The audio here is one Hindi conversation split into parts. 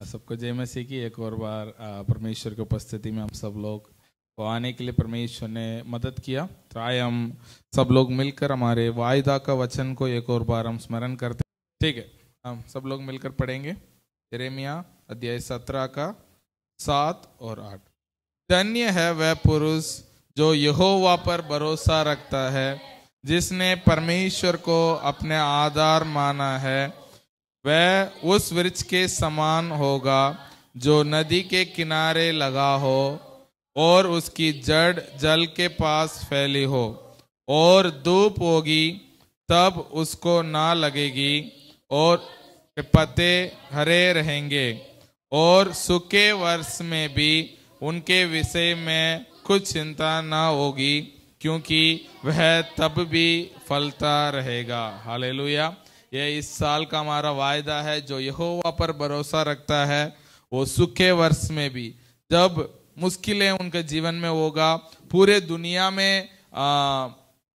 सबको जय मसीह की एक और बार परमेश्वर की उपस्थिति में हम सब लोग को आने के लिए परमेश्वर ने मदद किया। तो आए हम सब लोग मिलकर हमारे वायदा का वचन को एक और बार हम स्मरण करते हैं। ठीक है, हम सब लोग मिलकर पढ़ेंगे यिर्मयाह अध्याय 17 का 7 और 8। धन्य है वह पुरुष जो यहोवा पर भरोसा रखता है, जिसने परमेश्वर को अपने आधार माना है। वह उस वृक्ष के समान होगा जो नदी के किनारे लगा हो और उसकी जड़ जल के पास फैली हो, और धूप होगी तब उसको ना लगेगी और पत्ते हरे रहेंगे, और सूखे वर्ष में भी उनके विषय में कुछ चिंता ना होगी, क्योंकि वह तब भी फलता रहेगा। हालेलुया। यह इस साल का हमारा वायदा है। जो यहोवा पर भरोसा रखता है वो सूखे वर्ष में भी, जब मुश्किलें उनके जीवन में होगा, पूरे दुनिया में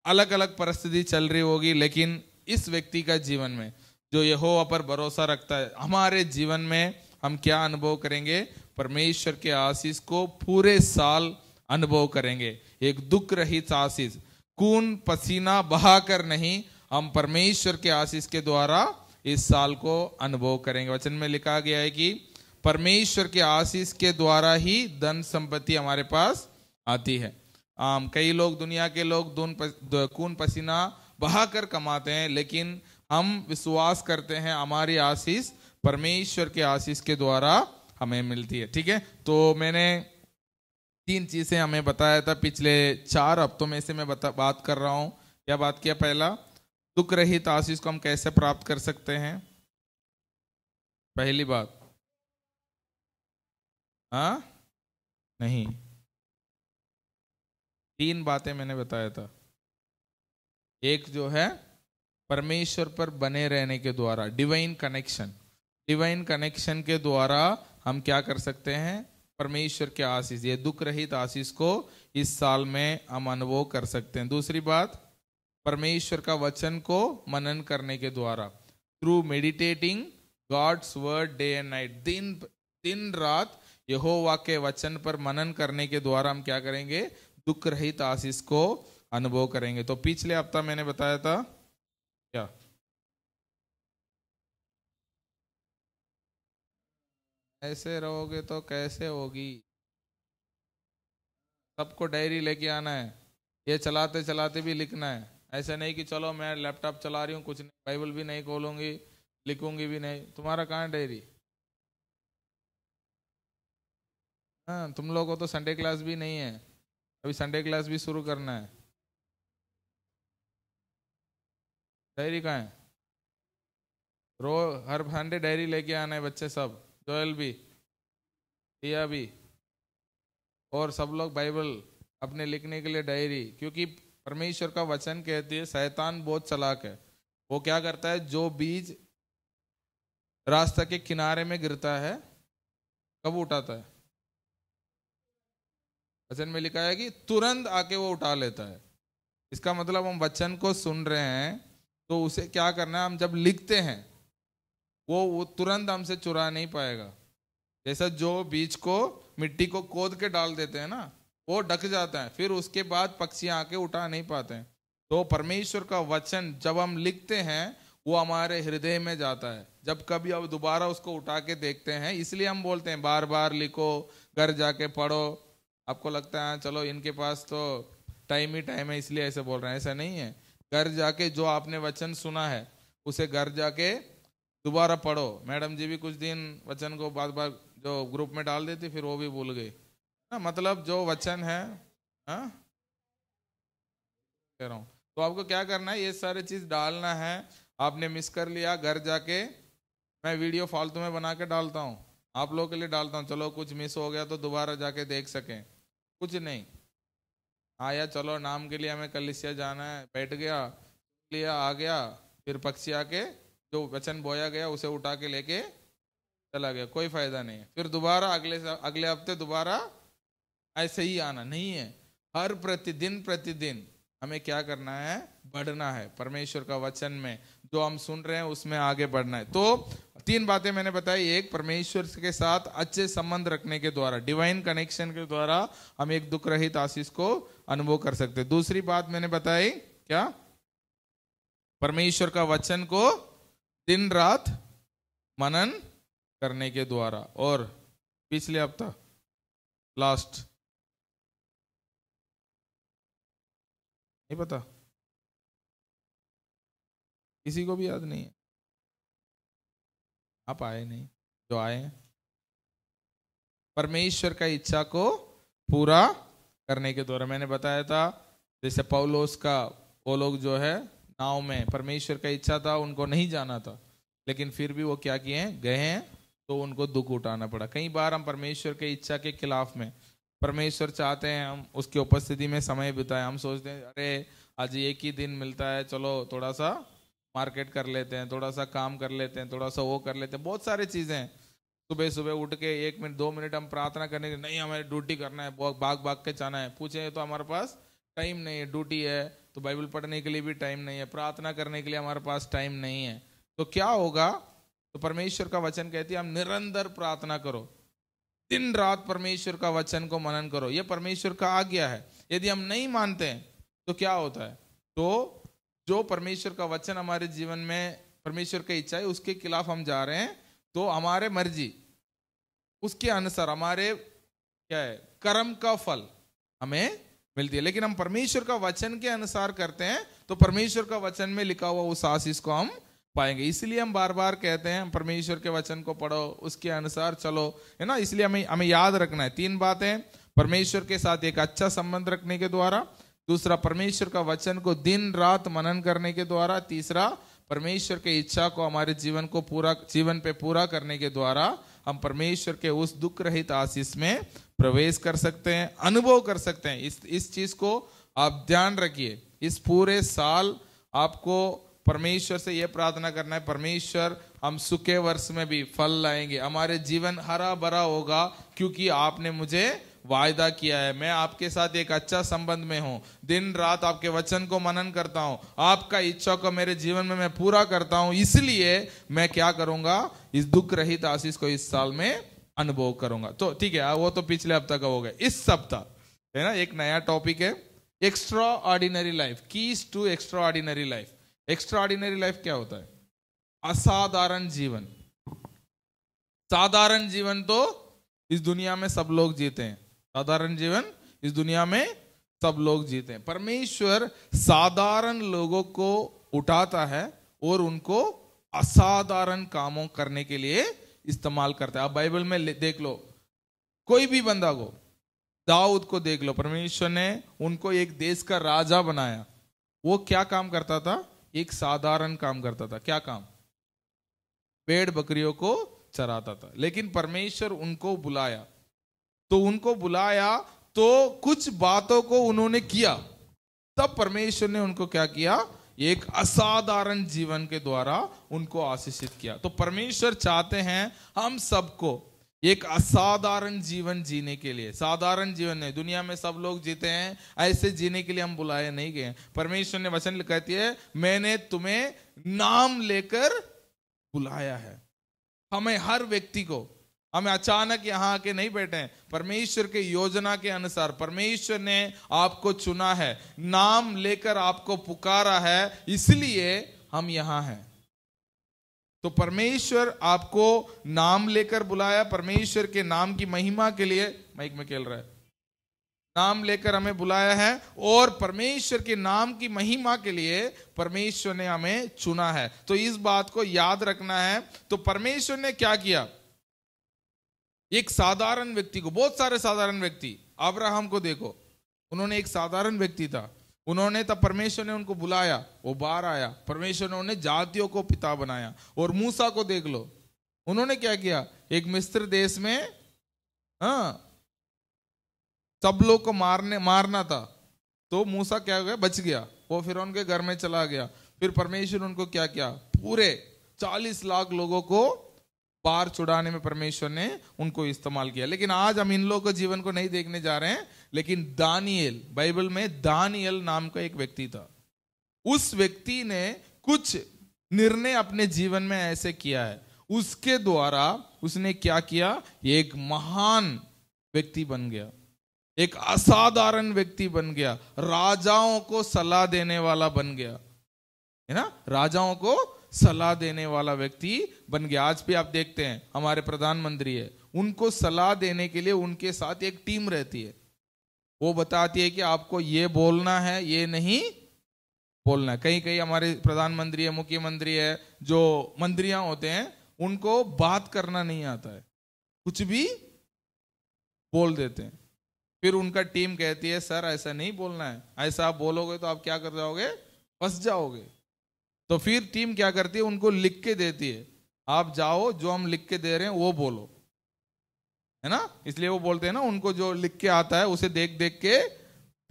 अलग अलग परिस्थिति चल रही होगी, लेकिन इस व्यक्ति का जीवन में जो यहोवा पर भरोसा रखता है, हमारे जीवन में हम क्या अनुभव करेंगे? परमेश्वर के आशीष को पूरे साल अनुभव करेंगे। एक दुख रहित आशीष, खून पसीना बहाकर नहीं, हम परमेश्वर के आशीष के द्वारा इस साल को अनुभव करेंगे। वचन में लिखा गया है कि परमेश्वर के आशीष के द्वारा ही धन संपत्ति हमारे पास आती है। कई लोग, दुनिया के लोग खून पसीना बहाकर कमाते हैं, लेकिन हम विश्वास करते हैं हमारी आशीष परमेश्वर के आशीष के द्वारा हमें मिलती है। ठीक है, तो मैंने 3 चीजें हमें बताया था पिछले 4 हफ्तों में से मैं बात कर रहा हूं। क्या बात किया? पहला, दुख रहित आशीष को हम कैसे प्राप्त कर सकते हैं। पहली बात, नहीं, 3 बातें मैंने बताया था। एक जो है परमेश्वर पर बने रहने के द्वारा, डिवाइन कनेक्शन के द्वारा हम क्या कर सकते हैं? परमेश्वर के आशीष, ये दुख रहित आशीष को इस साल में हम अनुभव कर सकते हैं। दूसरी बात, परमेश्वर का वचन को मनन करने के द्वारा, through meditating God's word day and night, दिन रात यहोवा के वचन पर मनन करने के द्वारा हम क्या करेंगे? दुख रहित आशीष को अनुभव करेंगे। तो पिछले हफ्ता मैंने बताया था क्या? ऐसे रहोगे तो कैसे होगी? सबको डायरी लेके आना है, ये चलाते चलाते भी लिखना है। ऐसा नहीं कि चलो मैं लैपटॉप चला रही हूँ, कुछ नहीं, बाइबल भी नहीं खोलूंगी, लिखूंगी भी नहीं। तुम्हारा कहाँ डायरी? तुम लोगों को तो संडे क्लास भी नहीं है, अभी संडे क्लास भी शुरू करना है। डायरी कहाँ है? हर संडे डायरी लेके आना है बच्चे सब, जोएल भी, टिया भी, और सब लोग बाइबल अपने लिखने के लिए डायरी। क्योंकि परमेश्वर का वचन कहती है शैतान बहुत चालाक है। वो क्या करता है? जो बीज रास्ता के किनारे में गिरता है, कब उठाता है? वचन में लिखा है कि तुरंत आके वो उठा लेता है। इसका मतलब हम वचन को सुन रहे हैं तो उसे क्या करना है? हम जब लिखते हैं वो तुरंत हमसे चुरा नहीं पाएगा। जैसा जो बीज को मिट्टी को खोद के डाल देते हैं ना, वो ढक जाता है, फिर उसके बाद पक्षी आके उठा नहीं पाते हैं। तो परमेश्वर का वचन जब हम लिखते हैं वो हमारे हृदय में जाता है। जब कभी अब दोबारा उसको उठा के देखते हैं, इसलिए हम बोलते हैं बार बार लिखो, घर जाके पढ़ो। आपको लगता है चलो इनके पास तो टाइम ही टाइम है इसलिए ऐसे बोल रहे हैं, ऐसा नहीं है। घर जाके जो आपने वचन सुना है उसे घर जाके दोबारा पढ़ो। मैडम जी भी कुछ दिन वचन को बार बार जो ग्रुप में डाल देती, फिर वो भी भूल गई ना। मतलब जो वचन है, कह रहा हूँ, तो आपको क्या करना है? ये सारे चीज डालना है। आपने मिस कर लिया, घर जाके, मैं वीडियो फालतू में बना के डालता हूँ, आप लोगों के लिए डालता हूँ, चलो कुछ मिस हो गया तो दोबारा जाके देख सकें। कुछ नहीं, आया चलो नाम के लिए हमें कलीसिया जाना है, बैठ गया, लिया, आ गया, फिर पक्षी आके जो वचन बोया गया उसे उठा के लेके चला गया, कोई फायदा नहीं है। फिर दोबारा अगले हफ्ते दोबारा ऐसे ही आना नहीं है। हर प्रतिदिन हमें क्या करना है? बढ़ना है परमेश्वर का वचन में, जो हम सुन रहे हैं उसमें आगे बढ़ना है। तो 3 बातें मैंने बताई। एक, परमेश्वर के साथ अच्छे संबंध रखने के द्वारा, डिवाइन कनेक्शन के द्वारा हम एक दुख रहित आशीष को अनुभव कर सकते हैं। दूसरी बात मैंने बताई क्या? परमेश्वर का वचन को दिन रात मनन करने के द्वारा। और पिछले हफ्ता लास्ट नहीं पता, किसी को भी याद नहीं है? आप आए नहीं, जो आए हैं। परमेश्वर का इच्छा को पूरा करने के द्वारा मैंने बताया था, जैसे पौलुस का, वो लोग जो है नाव में, परमेश्वर का इच्छा था, उनको नहीं जाना था, लेकिन फिर भी वो क्या किए? गए हैं, तो उनको दुख उठाना पड़ा। कई बार हम परमेश्वर के इच्छा के खिलाफ में, परमेश्वर चाहते हैं हम उसकी उपस्थिति में समय बिताएं, हम सोचते हैं अरे आज एक ही दिन मिलता है, चलो थोड़ा सा मार्केट कर लेते हैं, थोड़ा सा काम कर लेते हैं, थोड़ा सा वो कर लेते हैं, बहुत सारी चीजें हैं। सुबह सुबह उठ के 1 मिनट 2 मिनट हम प्रार्थना करने के, नहीं हमें ड्यूटी करना है, भाग भाग के जाना है। पूछे तो हमारे पास टाइम नहीं है, ड्यूटी है, तो बाइबल पढ़ने के लिए भी टाइम नहीं है, प्रार्थना करने के लिए हमारे पास टाइम नहीं है। तो क्या होगा? तो परमेश्वर का वचन कहती है हम निरंतर प्रार्थना करो, दिन रात परमेश्वर का वचन को मनन करो। ये परमेश्वर का आज्ञा है। यदि हम नहीं मानते हैं तो क्या होता है? तो जो परमेश्वर का वचन हमारे जीवन में, परमेश्वर की इच्छा है, उसके खिलाफ हम जा रहे हैं, तो हमारे मर्जी उसके अनुसार हमारे क्या है? कर्म का फल हमें मिलती है। लेकिन हम परमेश्वर का वचन के अनुसार करते हैं तो परमेश्वर का वचन में लिखा हुआ उस आशीष को हम पाएंगे। इसलिए हम बार बार कहते हैं परमेश्वर के वचन को पढ़ो, उसके अनुसार चलो, है ना। इसलिए हमें याद रखना है 3 बातें। परमेश्वर के साथ एक अच्छा संबंध रखने के द्वारा, दूसरा परमेश्वर का वचन को दिन रात मनन करने के द्वारा, तीसरा परमेश्वर की इच्छा को हमारे जीवन पे पूरा करने के द्वारा हम परमेश्वर के उस दुख रहित आशीष में प्रवेश कर सकते हैं, अनुभव कर सकते हैं। इस चीज को आप ध्यान रखिए। इस पूरे साल आपको परमेश्वर से यह प्रार्थना करना है, परमेश्वर हम सूखे वर्ष में भी फल लाएंगे, हमारे जीवन हरा भरा होगा, क्योंकि आपने मुझे वायदा किया है। मैं आपके साथ एक अच्छा संबंध में हूं, दिन रात आपके वचन को मनन करता हूं, आपका इच्छा को मेरे जीवन में मैं पूरा करता हूं, इसलिए मैं क्या करूंगा? इस दुख रहित आशीष को इस साल में अनुभव करूंगा। तो ठीक है, वो तो पिछले हफ्ता का हो गया। इस सप्ताह है ना, एक नया टॉपिक है, extraordinary life, keys to extraordinary life. Extraordinary life क्या होता है? असाधारण जीवन। साधारण जीवन तो इस दुनिया में सब लोग जीते हैं, साधारण जीवन इस दुनिया में सब लोग जीते हैं। परमेश्वर साधारण लोगों को उठाता है और उनको असाधारण कामों करने के लिए इस्तेमाल करता है। आप बाइबल में देख लो, कोई भी बंदा को, दाऊद को देख लो, परमेश्वर ने उनको एक देश का राजा बनाया। वो क्या काम करता था? एक साधारण काम करता था। क्या काम? भेड़ बकरियों को चराता था। लेकिन परमेश्वर उनको बुलाया, तो कुछ बातों को उन्होंने किया, तब परमेश्वर ने उनको क्या किया? एक असाधारण जीवन के द्वारा उनको आशीषित किया। तो परमेश्वर चाहते हैं हम सबको एक असाधारण जीवन जीने के लिए। साधारण जीवन नहीं, दुनिया में सब लोग जीते हैं, ऐसे जीने के लिए हम बुलाए नहीं गए। परमेश्वर ने वचन कहती है, मैंने तुम्हें नाम लेकर बुलाया है। हमें हर व्यक्ति को, हमें अचानक यहां आके नहीं बैठे हैं, परमेश्वर के योजना के अनुसार परमेश्वर ने आपको चुना है, नाम लेकर आपको पुकारा है, इसलिए हम यहां हैं। तो परमेश्वर आपको नाम लेकर बुलाया, परमेश्वर के नाम की महिमा के लिए, माइक में खेल रहा है, नाम लेकर हमें बुलाया है, और परमेश्वर के नाम की महिमा के लिए परमेश्वर ने हमें चुना है। तो इस बात को याद रखना है। तो परमेश्वर ने क्या किया? एक साधारण व्यक्ति को, बहुत सारे साधारण व्यक्ति, अब्राहम को देखो, उन्होंने एक साधारण व्यक्ति था, उन्होंने तब परमेश्वर ने उनको बुलाया, वो बाहर आया, परमेश्वर ने उन्हें जातियों को पिता बनाया। और मूसा को देख लो, उन्होंने क्या किया? एक मिस्र देश में सब लोग को मारना था, तो मूसा क्या हो गया? बच गया, वो फिर उनके घर में चला गया। फिर परमेश्वर उनको क्या किया? पूरे 40 लाख लोगों को पार छुड़ाने में परमेश्वर ने उनको इस्तेमाल किया। लेकिन आज हम इन लोगों के जीवन को नहीं देखने जा रहे हैं, लेकिन दानिएल, बाइबल में दानिएल नाम का एक व्यक्ति था। उस व्यक्ति ने कुछ निर्णय अपने जीवन में ऐसे किया है, उसके द्वारा उसने क्या किया, एक महान व्यक्ति बन गया, एक असाधारण व्यक्ति बन गया, राजाओं को सलाह देने वाला बन गया, है ना, राजाओं को सलाह देने वाला व्यक्ति बन गया। आज भी आप देखते हैं हमारे प्रधानमंत्री है, उनको सलाह देने के लिए उनके साथ एक टीम रहती है, वो बताती है कि आपको ये बोलना है, ये नहीं बोलना है। कहीं कहीं हमारे प्रधानमंत्री है, मुख्यमंत्री है, जो मंत्रियां होते हैं, उनको बात करना नहीं आता है, कुछ भी बोल देते हैं। फिर उनका टीम कहती है सर ऐसा नहीं बोलना है, ऐसा आप बोलोगे तो आप क्या कर जाओगे, फंस जाओगे। तो फिर टीम क्या करती है, उनको लिख के देती है, आप जाओ जो हम लिख के दे रहे हैं वो बोलो, है ना। इसलिए वो बोलते हैं ना, उनको जो लिख के आता है उसे देख देख के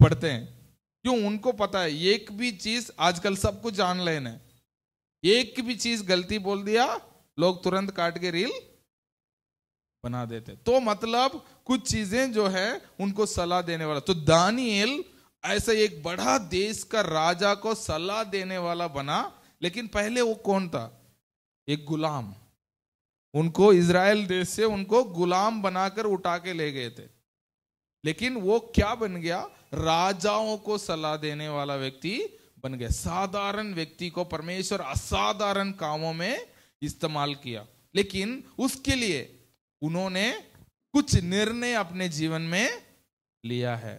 पढ़ते हैं। क्यों, उनको पता है एक भी चीज, आजकल सब कुछ ऑनलाइन है, एक भी चीज गलती बोल दिया लोग तुरंत काट के रील बना देते। तो मतलब कुछ चीजें जो है उनको सलाह देने वाला। तो दानिएल ऐसा एक बड़ा देश का राजा को सलाह देने वाला बना। लेकिन पहले वो कौन था, एक गुलाम। उनको इजराइल देश से उनको गुलाम बनाकर उठा के ले गए थे। लेकिन वो क्या बन गया, राजाओं को सलाह देने वाला व्यक्ति बन गया। साधारण व्यक्ति को परमेश्वर असाधारण कामों में इस्तेमाल किया। लेकिन उसके लिए उन्होंने कुछ निर्णय अपने जीवन में लिया है।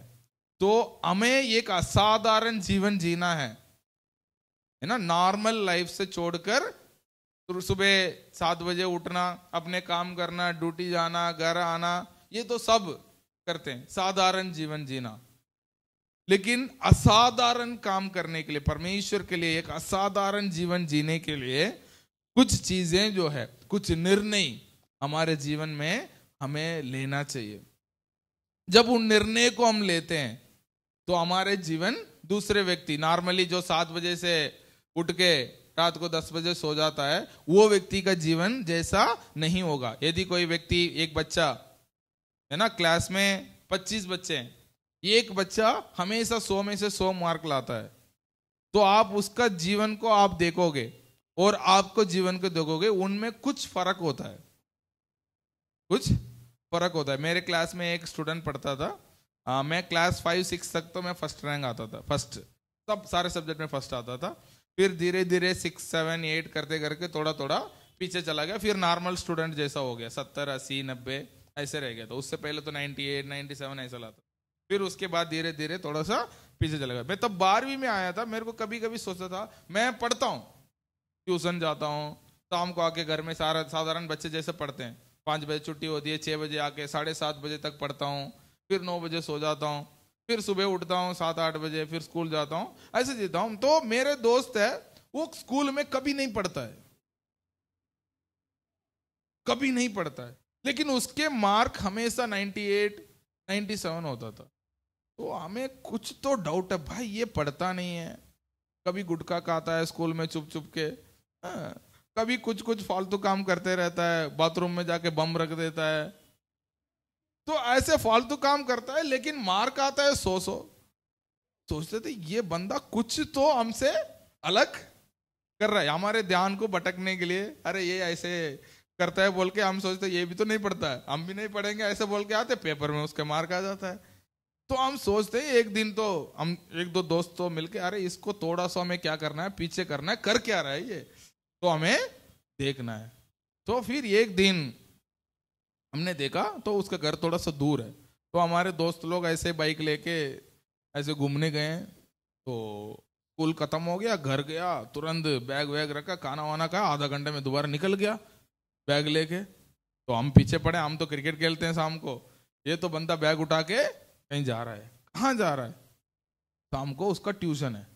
तो हमें एक असाधारण जीवन जीना है ना, नॉर्मल लाइफ से छोड़कर सुबह 7 बजे उठना, अपने काम करना, ड्यूटी जाना, घर आना, ये तो सब करते हैं, साधारण जीवन जीना। लेकिन असाधारण काम करने के लिए, परमेश्वर के लिए एक असाधारण जीवन जीने के लिए कुछ चीजें जो है, कुछ निर्णय हमारे जीवन में हमें लेना चाहिए। जब उन निर्णय को हम लेते हैं तो हमारे जीवन, दूसरे व्यक्ति नॉर्मली जो 7 बजे से उठ के रात को 10 बजे सो जाता है, वो व्यक्ति का जीवन जैसा नहीं होगा। यदि कोई व्यक्ति, एक बच्चा है ना, क्लास में 25 बच्चे हैं, एक बच्चा हमेशा 100 में से 100 मार्क लाता है, तो आप उसका जीवन को आप देखोगे और आपको जीवन को देखोगे, उनमें कुछ फर्क होता है, कुछ फर्क होता है। मेरे क्लास में एक स्टूडेंट पढ़ता था, मैं क्लास 5-6 तक तो मैं फर्स्ट रैंक आता था, फर्स्ट सब सारे सब्जेक्ट में फर्स्ट आता था। फिर धीरे धीरे 6, 7, 8 करते करके थोड़ा थोड़ा पीछे चला गया। फिर नॉर्मल स्टूडेंट जैसा हो गया, 70, 80, 90 ऐसे रह गया। तो उससे पहले तो 98, 97 ऐसा लाता। फिर उसके बाद धीरे धीरे थोड़ा सा पीछे चला गया। मैं तब 12वीं में आया था। मेरे को कभी कभी सोचता था, मैं पढ़ता हूँ, ट्यूशन जाता हूँ, शाम को आके घर में सारा साधारण बच्चे जैसे पढ़ते हैं, 5 बजे छुट्टी होती है, 6 बजे आके 7:30 बजे तक पढ़ता हूँ, फिर 9 बजे सो जाता हूँ, फिर सुबह उठता हूँ 7-8 बजे, फिर स्कूल जाता हूँ, ऐसे जीता हूँ। तो मेरे दोस्त है, वो स्कूल में कभी नहीं पढ़ता है, कभी नहीं पढ़ता है, लेकिन उसके मार्क हमेशा 98, 97 होता था। तो हमें कुछ तो डाउट है, भाई ये पढ़ता नहीं है, कभी गुटखा खाता है स्कूल में चुप चुप के, कभी कुछ कुछ फालतू काम करते रहता है, बाथरूम में जाके बम रख देता है, तो ऐसे फालतू काम करता है, लेकिन मार्क आता है 100। सोचते थे ये बंदा कुछ तो हमसे अलग कर रहा है, हमारे ध्यान को भटकने के लिए। अरे ये ऐसे करता है बोल के हम सोचते ये भी तो नहीं पढ़ता है, हम भी नहीं पढ़ेंगे, ऐसे बोल के आते, पेपर में उसके मार्क आ जाता है। तो हम सोचते हैं एक दिन तो हम 1-2 दोस्त तो मिलके, अरे इसको थोड़ा सा हमें क्या करना है, पीछे करना है, कर क्या रहा है ये, तो हमें देखना है। तो फिर एक दिन हमने देखा तो उसका घर थोड़ा सा दूर है, तो हमारे दोस्त लोग ऐसे बाइक लेके ऐसे घूमने गए। तो स्कूल खत्म हो गया, घर गया, तुरंत बैग वैग रखा, खाना वाना खाया, आधा घंटे में दोबारा निकल गया बैग लेके। तो हम पीछे पड़े, हम तो क्रिकेट खेलते हैं शाम को, ये तो बंदा बैग उठा के कहीं जा रहा है। कहाँ जा रहा है? शाम को उसका ट्यूशन है,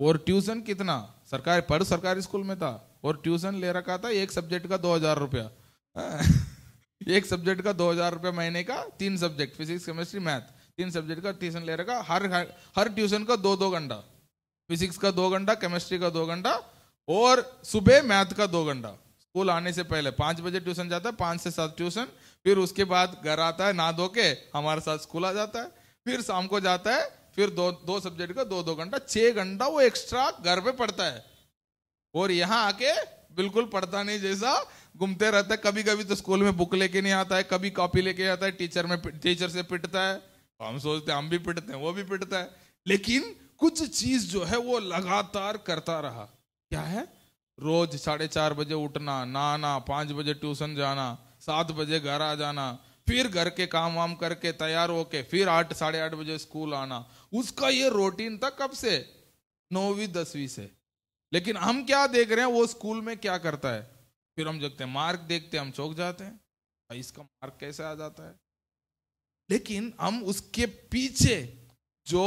और ट्यूशन कितना, सरकारी स्कूल में था, और ट्यूशन ले रखा था एक सब्जेक्ट का 2000 रुपया। एक सब्जेक्ट का 2000 रुपया महीने का, 3 subject, physics, chemistry, math, 3 subject का ट्यूशन ले रखा। हर ट्यूशन का 2-2 घंटा, फिजिक्स का 2 घंटा, केमिस्ट्री का 2 घंटा, और सुबह मैथ का 2 घंटा, स्कूल आने से पहले 5 बजे ट्यूशन जाता है, 5 से 7 ट्यूशन, फिर उसके बाद घर आता है, नहा धो के हमारे साथ स्कूल आ जाता है, फिर शाम को जाता है, फिर दो सब्जेक्ट का 2-2 घंटा, 6 घंटा वो एक्स्ट्रा घर पे पढ़ता है। और यहाँ आके बिल्कुल पढ़ता नहीं, जैसा घूमते रहता है। कभी कभी तो स्कूल में बुक लेके नहीं आता है, कभी कॉपी लेके आता है, टीचर से पिटता है। हम सोचते हैं हम भी पिटते हैं, वो भी पिटता है, लेकिन कुछ चीज जो है वो लगातार करता रहा। क्या है? रोज 4:30 बजे उठना, नहाना, 5 बजे ट्यूशन जाना, 7 बजे घर आ जाना, फिर घर के काम वाम करके तैयार होके फिर 8 साढ़े 8 बजे स्कूल आना। उसका ये रूटीन था कब से? 9वीं 10वीं से। लेकिन हम क्या देख रहे हैं, वो स्कूल में क्या करता है? फिर हम देखते हैं, मार्क देखते हैं, हम चौंक जाते हैं, भाई इसका मार्क कैसे आ जाता है। लेकिन हम उसके पीछे जो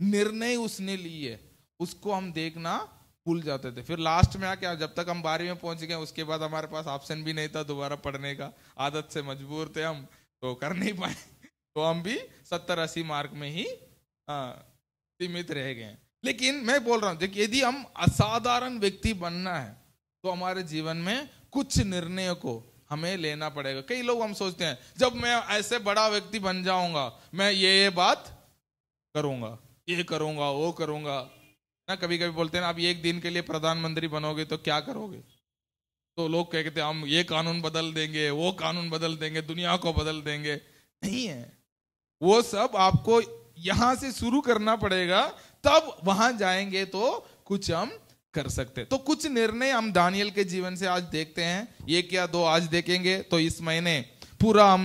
निर्णय उसने लिए उसको हम देखना भूल जाते थे। फिर लास्ट में आके जब तक हम 12वीं में पहुंच गए, उसके बाद हमारे पास ऑप्शन भी नहीं था दोबारा पढ़ने का, आदत से मजबूर थे हम, तो कर नहीं पाए, तो हम भी 70-80 मार्क में ही सीमित रह गए। लेकिन मैं बोल रहा हूं, देखिए, यदि हम असाधारण व्यक्ति बनना है तो हमारे जीवन में कुछ निर्णयों को हमें लेना पड़ेगा। कई लोग हम सोचते हैं जब मैं ऐसे बड़ा व्यक्ति बन जाऊंगा मैं ये बात करूंगा, ये करूंगा, वो करूंगा ना। कभी कभी बोलते हैं ना, आप एक दिन के लिए प्रधानमंत्री बनोगे तो क्या करोगे? तो लोग कहते हैं हम ये कानून बदल देंगे, वो कानून बदल देंगे, दुनिया को बदल देंगे। नहीं है, वो सब आपको यहां से शुरू करना पड़ेगा, तब वहां जाएंगे तो कुछ हम कर सकते। तो कुछ निर्णय हम दानियल के जीवन से आज देखते हैं, 1 या 2 आज देखेंगे। तो इस महीने पूरा हम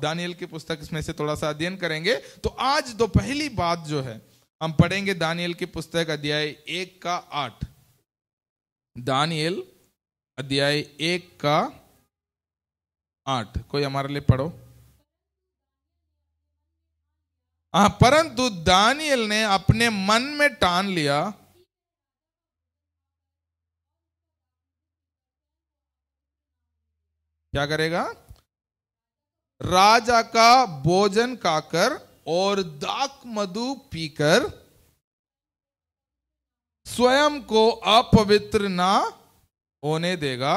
दानियल की पुस्तक इसमें से थोड़ा सा अध्ययन करेंगे। तो आज तो पहली बात जो है हम पढ़ेंगे दानियल की पुस्तक अध्याय 1 का 8। दानियल अध्याय 1 का 8, कोई हमारे लिए पढ़ो। परंतु दानियल ने अपने मन में ठान लिया, क्या करेगा? राजा का भोजन खाकर और दाख मधु पीकर स्वयं को अपवित्र ना होने देगा।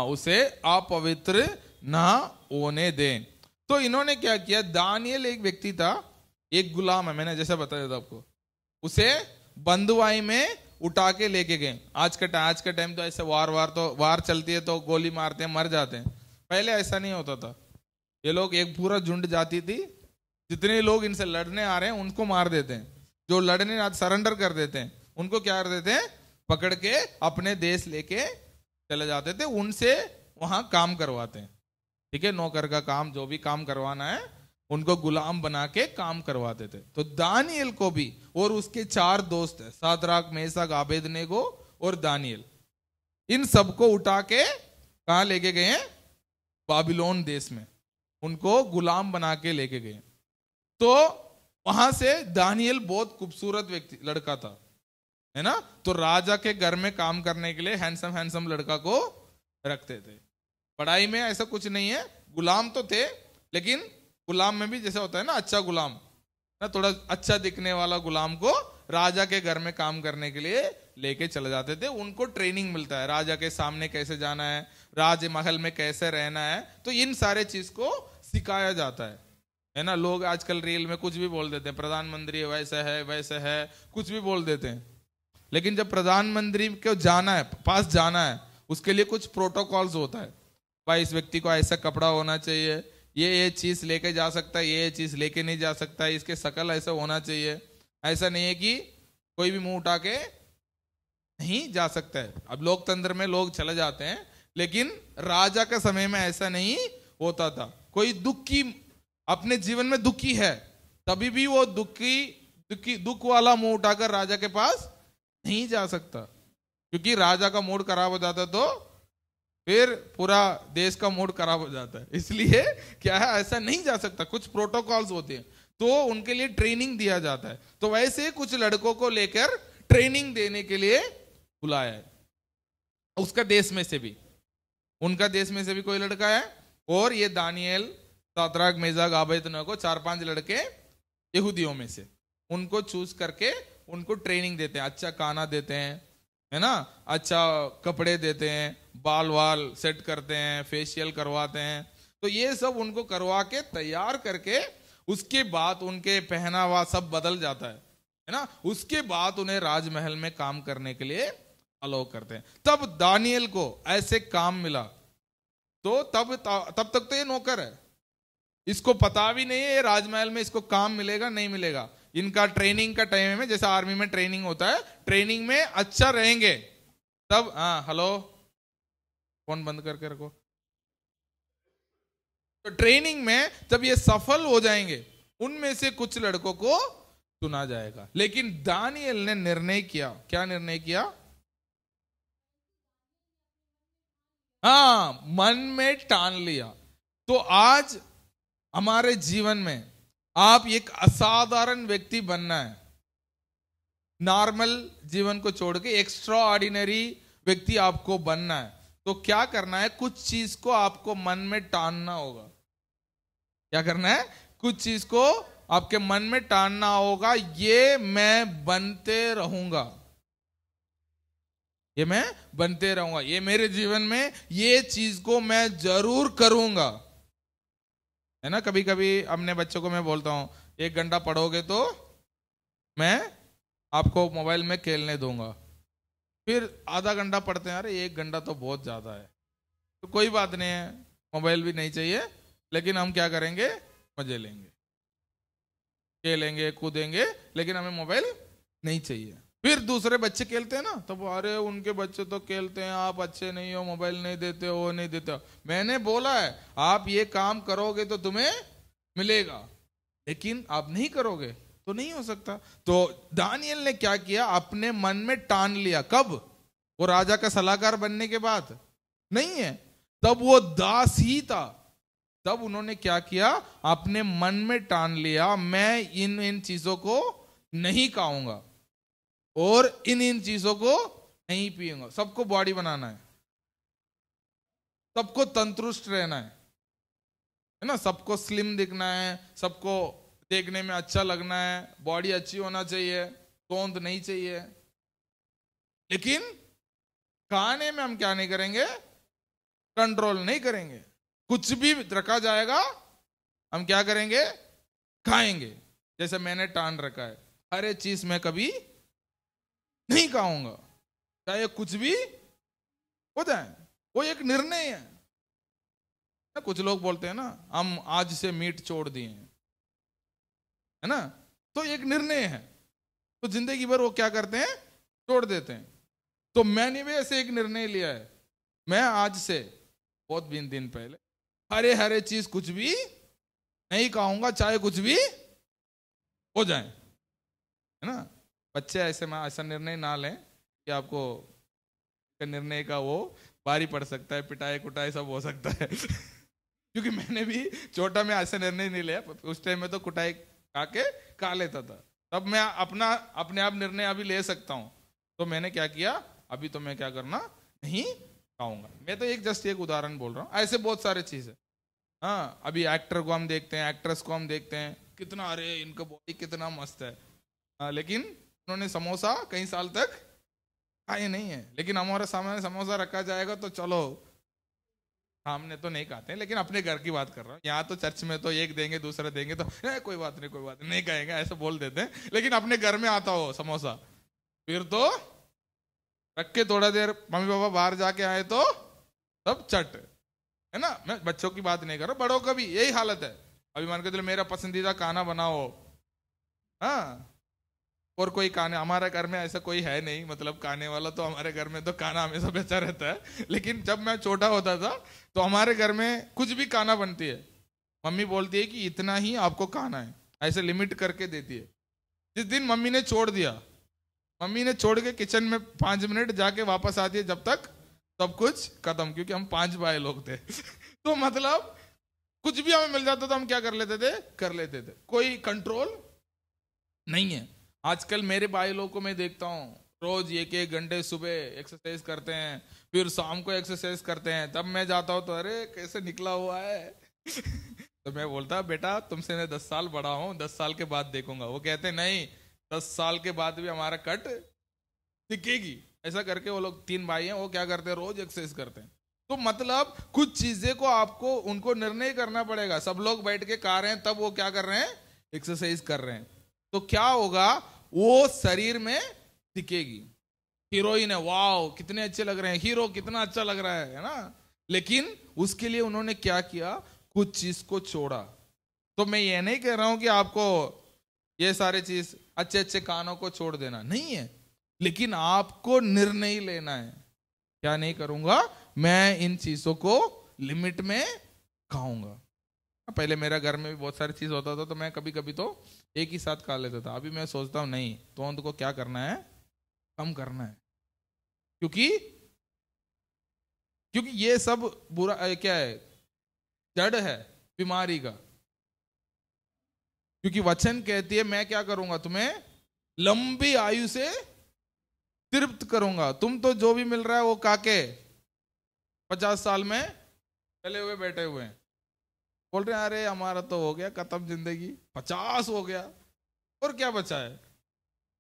उसे अपवित्र ना होने दें। तो इन्होंने क्या किया? दानियल एक व्यक्ति था, एक गुलाम है, मैंने जैसा बताया था आपको, उसे बंधुआई में उठा के लेके गए। आज का टाइम तो ऐसे वार चलती है तो गोली मारते हैं, मर जाते हैं। पहले ऐसा नहीं होता था। ये लोग एक पूरा झुंड जाती थी, जितने लोग इनसे लड़ने आ रहे हैं उनको मार देते हैं, जो लड़ने आज सरेंडर कर देते हैं उनको क्या कर देते हैं? पकड़ के अपने देश लेके चले जाते थे, उनसे वहां काम करवाते हैं। ठीक है, नौकर का काम, जो भी काम करवाना है उनको गुलाम बना के काम करवाते थे। तो दानियल को भी, और उसके 4 दोस्त हैं, सादराक, मेशक, आबेदनेगो और दानियल, इन सबको उठा के कहां लेके गए हैं? बाबिलोन देश में, उनको गुलाम बना के लेके गए। तो वहां से दानियल बहुत खूबसूरत व्यक्ति लड़का था, है ना। तो राजा के घर में काम करने के लिए हैंडसम लड़का को रखते थे। पढ़ाई में ऐसा कुछ नहीं है, गुलाम तो थे, लेकिन गुलाम में भी जैसा होता है ना, अच्छा गुलाम ना, थोड़ा अच्छा दिखने वाला गुलाम को राजा के घर में काम करने के लिए लेके चले जाते थे। उनको ट्रेनिंग मिलता है, राजा के सामने कैसे जाना है, राज महल में कैसे रहना है, तो इन सारे चीज को सिखाया जाता है ना। लोग आजकल रील में कुछ भी बोल देते हैं, प्रधानमंत्री वैसा है वैसा है, कुछ भी बोल देते हैं। लेकिन जब प्रधानमंत्री को जाना है, पास जाना है, उसके लिए कुछ प्रोटोकॉल्स होता है। भाई इस व्यक्ति को ऐसा कपड़ा होना चाहिए, ये चीज लेके जा सकता है, ये चीज लेके नहीं जा सकता है, इसके शकल ऐसा होना चाहिए। ऐसा नहीं है कि कोई भी मुंह उठा के नहीं जा सकता है। अब लोकतंत्र में लोग चले जाते हैं, लेकिन राजा के समय में ऐसा नहीं होता था। कोई दुखी, अपने जीवन में दुखी है, तभी भी वो दुख वाला मुंह उठाकर राजा के पास नहीं जा सकता, क्योंकि राजा का मूड खराब हो जाता तो फिर पूरा देश का मूड खराब हो जाता है। इसलिए क्या है, ऐसा नहीं जा सकता, कुछ प्रोटोकॉल्स होते हैं, तो उनके लिए ट्रेनिंग दिया जाता है। तो वैसे कुछ लड़कों को लेकर ट्रेनिंग देने के लिए बुलाया है, उसका देश में से भी, उनका देश में से भी कोई लड़का है। और ये दानियल, सादराक, मेशक, आबेदनेगो, 4-5 लड़के यहूदियों में से, उनको चूज करके उनको ट्रेनिंग देते हैं, अच्छा खाना देते हैं, है ना, अच्छा कपड़े देते हैं, बाल वाल सेट करते हैं, फेशियल करवाते हैं। तो ये सब उनको करवा के तैयार करके उसके बाद उनके पहनावा सब बदल जाता है ना। उसके बाद उन्हें राजमहल में काम करने के लिए अलाउ करते हैं। तब दानियल को ऐसे काम मिला, तो तब तक तो ये नौकर है, इसको पता भी नहीं है ये राजमहल में इसको काम मिलेगा नहीं मिलेगा। इनका ट्रेनिंग का टाइम में, जैसा आर्मी में ट्रेनिंग होता है, ट्रेनिंग में अच्छा रहेंगे तब। हाँ हेलो, फोन बंद करके रखो। तो ट्रेनिंग में जब ये सफल हो जाएंगे, उनमें से कुछ लड़कों को चुना जाएगा। लेकिन दानियल ने निर्णय किया, क्या निर्णय किया? हाँ, मन में ठान लिया। तो आज हमारे जीवन में आप एक असाधारण व्यक्ति बनना है। नॉर्मल जीवन को छोड़ के एक्स्ट्रा ऑर्डिनरी व्यक्ति आपको बनना है। तो क्या करना है? कुछ चीज को आपको मन में टानना होगा। क्या करना है? कुछ चीज को आपके मन में टानना होगा, ये मैं बनते रहूंगा, ये मैं बनते रहूंगा, ये मेरे जीवन में ये चीज को मैं जरूर करूंगा, है ना। कभी कभी अपने बच्चों को मैं बोलता हूं 1 घंटा पढ़ोगे तो मैं आपको मोबाइल में खेलने दूंगा। फिर आधा घंटा पढ़ते हैं, अरे 1 घंटा तो बहुत ज्यादा है। तो कोई बात नहीं है, मोबाइल भी नहीं चाहिए, लेकिन हम क्या करेंगे? मजे लेंगे, खेलेंगे कूदेंगे, लेकिन हमें मोबाइल नहीं चाहिए। फिर दूसरे बच्चे खेलते हैं ना, तो अरे उनके बच्चे तो खेलते हैं, आप अच्छे नहीं हो, मोबाइल नहीं देते हो, नहीं देते हो। मैंने बोला है आप ये काम करोगे तो तुम्हें मिलेगा, लेकिन आप नहीं करोगे तो नहीं हो सकता। तो दानियल ने क्या किया? अपने मन में ठान लिया। कब? वो राजा का सलाहकार बनने के बाद नहीं है, तब वो दास ही था। तब उन्होंने क्या किया? अपने मन में ठान लिया, मैं इन चीजों को नहीं खाऊंगा और इन चीजों को नहीं पीऊंगा। सबको बॉडी बनाना है, सबको तंदुरुस्त रहना है ना, सबको स्लिम दिखना है, सबको देखने में अच्छा लगना है, बॉडी अच्छी होना चाहिए, तोंद नहीं चाहिए। लेकिन खाने में हम क्या नहीं करेंगे? कंट्रोल नहीं करेंगे। कुछ भी रखा जाएगा हम क्या करेंगे? खाएंगे। जैसे मैंने ठान रखा है, हर एक चीज मैं कभी नहीं खाऊंगा, चाहे कुछ भी हो जाए। वो एक निर्णय है ना। कुछ लोग बोलते हैं ना, हम आज से मीट छोड़ दिए, है ना, तो एक निर्णय है। तो जिंदगी भर वो क्या करते हैं? छोड़ देते हैं। तो मैंने भी ऐसे एक निर्णय लिया है, मैं आज से बहुत दिन पहले हरे हरे चीज कुछ भी नहीं खाऊंगा, चाहे कुछ भी हो जाए, है ना। बच्चे ऐसा निर्णय ना लें कि आपको निर्णय का वो भारी पड़ सकता है, पिटाई कुटाई सब हो सकता है। क्योंकि मैंने भी छोटा में ऐसा निर्णय नहीं लिया, उस टाइम में तो कुटाई खा लेता था। तब मैं अपने आप निर्णय अभी ले सकता हूं। तो मैंने क्या किया? अभी तो मैं क्या करना नहीं खाऊंगा। मैं तो जस्ट एक उदाहरण बोल रहा हूं, ऐसे बहुत सारे चीज है। हाँ, अभी एक्टर को हम देखते हैं, एक्ट्रेस को हम देखते हैं, कितना अरे इनका बॉडी कितना मस्त है, लेकिन उन्होंने समोसा कई साल तक खाए नहीं है। लेकिन हमारे सामने समोसा रखा जाएगा तो चलो, सामने तो नहीं खाते हैं, लेकिन अपने घर की बात कर रहा हूँ। यहाँ तो चर्च में तो एक देंगे, दूसरा देंगे तो कोई बात नहीं खाएंगे, ऐसा बोल देते हैं। लेकिन अपने घर में आता हो समोसा, फिर तो रख के थोड़ा देर मम्मी पापा बाहर जाके आए तो तब चट, है ना। मैं बच्चों की बात नहीं कर रहा, बड़ों का भी यही हालत है। अभी मान के चलो मेरा पसंदीदा खाना बनाओ, हाँ, और कोई खाने, हमारे घर में ऐसा कोई है नहीं, मतलब खाने वाला, तो हमारे घर में तो खाना हमेशा बेचा रहता है। लेकिन जब मैं छोटा होता था तो हमारे घर में कुछ भी खाना बनती है, मम्मी बोलती है कि इतना ही आपको खाना है, ऐसे लिमिट करके देती है। जिस दिन मम्मी ने छोड़ दिया, मम्मी ने छोड़ के किचन में 5 मिनट जाके वापस आती है, जब तक सब कुछ खत्म, क्योंकि हम 5 भाई लोग थे। तो मतलब कुछ भी हमें मिल जाता तो हम क्या कर लेते थे, कोई कंट्रोल नहीं है। आजकल मेरे भाई लोगों को मैं देखता हूँ, रोज 1-1 घंटे सुबह एक्सरसाइज करते हैं, फिर शाम को एक्सरसाइज करते हैं। तब मैं जाता हूँ तो अरे कैसे निकला हुआ है। तो मैं बोलता बेटा तुमसे मैं 10 साल बड़ा हूँ, 10 साल के बाद देखूंगा। वो कहते नहीं, 10 साल के बाद भी हमारा कट दिखेगी। ऐसा करके वो लोग 3 भाई हैं, वो क्या करते हैं, रोज एक्सरसाइज करते हैं। तो मतलब कुछ चीजें को आपको उनको निर्णय करना पड़ेगा। सब लोग बैठ के खा रहे हैं, तब वो क्या कर रहे हैं, एक्सरसाइज कर रहे हैं। तो क्या होगा, वो शरीर में दिखेगी। हीरोइन है, वाओ कितने अच्छे लग रहे हैं, हीरो कितना अच्छा लग रहा है ना। लेकिन उसके लिए उन्होंने क्या किया, कुछ चीज को छोड़ा। तो मैं ये नहीं कह रहा हूं कि आपको ये सारे चीज अच्छे अच्छे कानों को छोड़ देना नहीं है, लेकिन आपको निर्णय लेना है। क्या नहीं करूंगा, मैं इन चीजों को लिमिट में खाऊंगा। पहले मेरा घर में भी बहुत सारी चीज होता था, तो मैं कभी कभी तो एक ही साथ खा लेता था। अभी मैं सोचता हूं नहीं, तो उनको क्या करना है, कम करना है। क्योंकि ये सब बुरा क्या है, जड़ है बीमारी का। क्योंकि वचन कहती है मैं क्या करूंगा, तुम्हें लंबी आयु से तृप्त करूंगा। तुम तो जो भी मिल रहा है वो काके 50 साल में चले हुए बैठे हुए हैं, बोल रहे हैं अरे हमारा तो हो गया खत्म जिंदगी, 50 हो गया और क्या बचा है,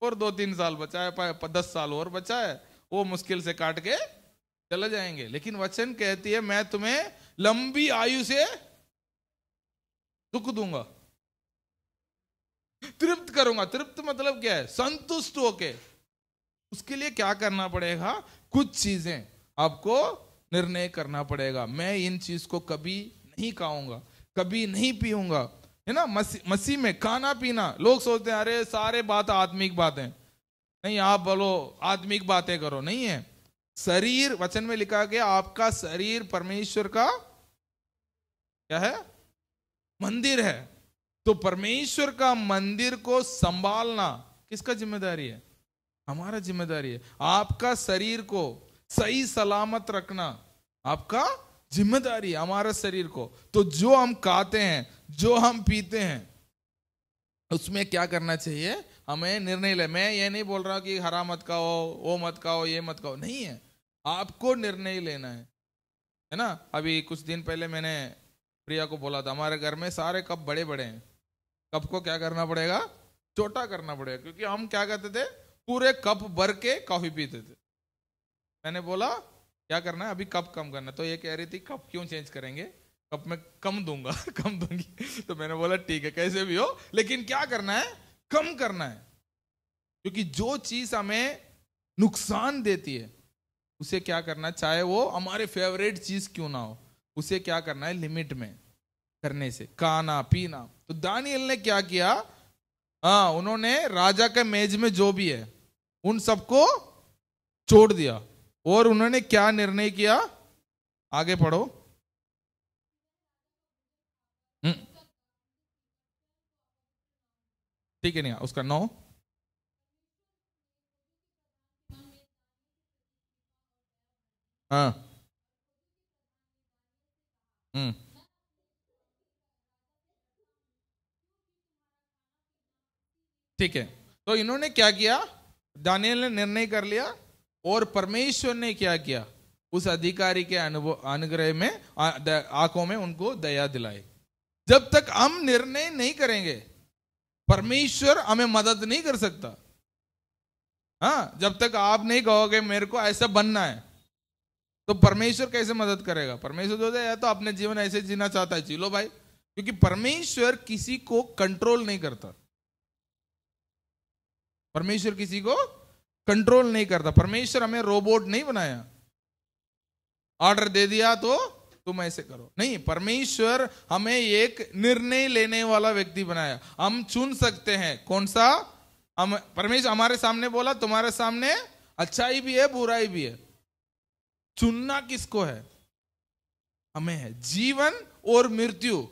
और 2-3 साल बचा है, 10 साल और बचा है, वो मुश्किल से काट के चले जाएंगे। लेकिन वचन कहती है मैं तुम्हें लंबी आयु से दुख दूंगा, तृप्त करूंगा। तृप्त मतलब क्या है, संतुष्ट होके। उसके लिए क्या करना पड़ेगा, कुछ चीजें आपको निर्णय करना पड़ेगा। मैं इन चीज को कभी नहीं खाऊंगा, कभी नहीं पीऊंगा, है ना। मसीह में खाना पीना, लोग सोचते हैं अरे सारे बात आत्मिक बातें, नहीं आप बोलो आत्मिक बातें करो, नहीं है। शरीर, वचन में लिखा गया आपका शरीर परमेश्वर का क्या है, मंदिर है। तो परमेश्वर का मंदिर को संभालना किसका जिम्मेदारी है, हमारा जिम्मेदारी है। आपका शरीर को सही सलामत रखना आपका जिम्मेदारी है, हमारा शरीर को। तो जो हम खाते हैं, जो हम पीते हैं, उसमें क्या करना चाहिए, हमें निर्णय ले। मैं ये नहीं बोल रहा कि हरा मत खाओ, वो मत खाओ, ये मत खाओ, नहीं है। आपको निर्णय लेना है ना। अभी कुछ दिन पहले मैंने प्रिया को बोला था, हमारे घर में सारे कप बड़े बड़े हैं, कप को क्या करना पड़ेगा, छोटा करना पड़ेगा। क्योंकि हम क्या करते थे, पूरे कप भर के कॉफी पीते थे। मैंने बोला क्या करना है, अभी कप कम करना है। तो ये कह रही थी कप क्यों चेंज करेंगे, कप में कम दूंगा कम दूंगी। तो मैंने बोला ठीक है, कैसे भी हो, लेकिन क्या करना है, कम करना है। क्योंकि जो चीज हमें नुकसान देती है उसे क्या करना है, चाहे वो हमारे फेवरेट चीज क्यों ना हो, उसे क्या करना है, लिमिट में करने से, खाना पीना। तो दानियल ने क्या किया, उन्होंने राजा के मेज में जो भी है उन सबको छोड़ दिया। और उन्होंने क्या निर्णय किया, आगे पढ़ो। ठीक है, नहीं उसका 9। हाँ। ठीक है, तो इन्होंने क्या किया, दानियल ने निर्णय कर लिया, और परमेश्वर ने क्या किया, उस अधिकारी के अनुग्रह में आंखों में उनको दया दिलाई। जब तक हम निर्णय नहीं करेंगे, परमेश्वर हमें मदद नहीं कर सकता। हाँ, जब तक आप नहीं कहोगे मेरे को ऐसा बनना है, तो परमेश्वर कैसे मदद करेगा। परमेश्वर जो है तो अपने जीवन ऐसे जीना चाहता है, जी लो भाई। क्योंकि परमेश्वर किसी को कंट्रोल नहीं करता, परमेश्वर किसी को कंट्रोल नहीं करता। परमेश्वर हमें रोबोट नहीं बनाया, ऑर्डर दे दिया तो तुम ऐसे करो, नहीं। परमेश्वर हमें एक निर्णय लेने वाला व्यक्ति बनाया। हम चुन सकते हैं कौन सा, हम, परमेश्वर हमारे सामने बोला तुम्हारे सामने अच्छाई भी है बुराई भी है, चुनना किसको है, हमें है। जीवन और मृत्यु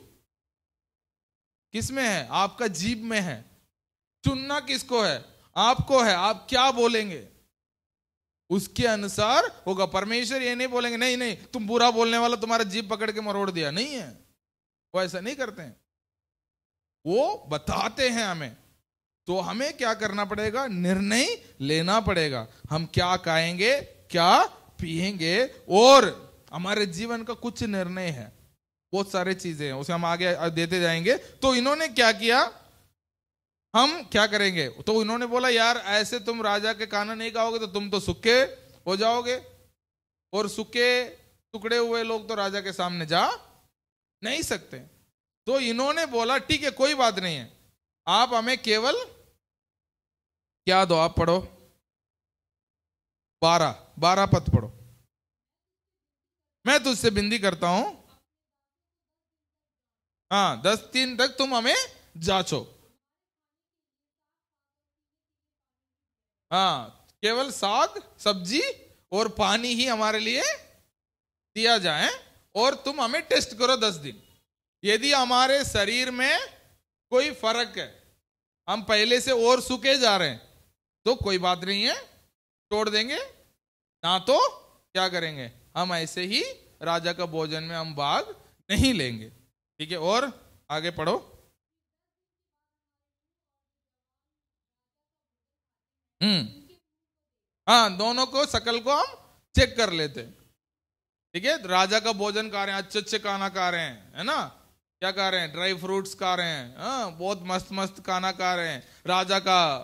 किसमें है, आपका जीभ में है। चुनना किसको है, आपको है। आप क्या बोलेंगे उसके अनुसार होगा। परमेश्वर ये नहीं बोलेंगे नहीं नहीं तुम बुरा बोलने वाला, तुम्हारा जीभ पकड़ के मरोड़ दिया, नहीं है। वो ऐसा नहीं करते हैं, वो बताते हैं हमें। तो हमें क्या करना पड़ेगा, निर्णय लेना पड़ेगा। हम क्या खाएंगे, क्या पिएंगे, और हमारे जीवन का कुछ निर्णय है। बहुत सारे चीजें हैं, उसे हम आगे देते जाएंगे। तो इन्होंने क्या किया, हम क्या करेंगे? तो इन्होंने बोला यार ऐसे तुम राजा के खाना नहीं खाओगे तो तुम तो सूखे हो जाओगे, और सूखे टुकड़े हुए लोग तो राजा के सामने जा नहीं सकते। तो इन्होंने बोला ठीक है कोई बात नहीं है, आप हमें केवल क्या दो, आप पढ़ो 12 पद पढ़ो। मैं तुझसे विनती करता हूं, हाँ 10 दिन तक तुम हमें जांचो। हाँ केवल साग सब्जी और पानी ही हमारे लिए दिया जाए, और तुम हमें टेस्ट करो 10 दिन। यदि हमारे शरीर में कोई फर्क है, हम पहले से और सूखे जा रहे हैं, तो कोई बात नहीं है, छोड़ देंगे, ना तो क्या करेंगे, हम ऐसे ही राजा का भोजन में हम भाग नहीं लेंगे। ठीक है, और आगे पढ़ो। हाँ दोनों को शकल को हम चेक कर लेते। ठीक है, राजा का भोजन खा रहे हैं, अच्छे अच्छे खाना खा रहे हैं, है ना, क्या खा रहे हैं, ड्राई फ्रूट्स खा रहे हैं, हाँ बहुत मस्त मस्त खाना खा रहे हैं, राजा का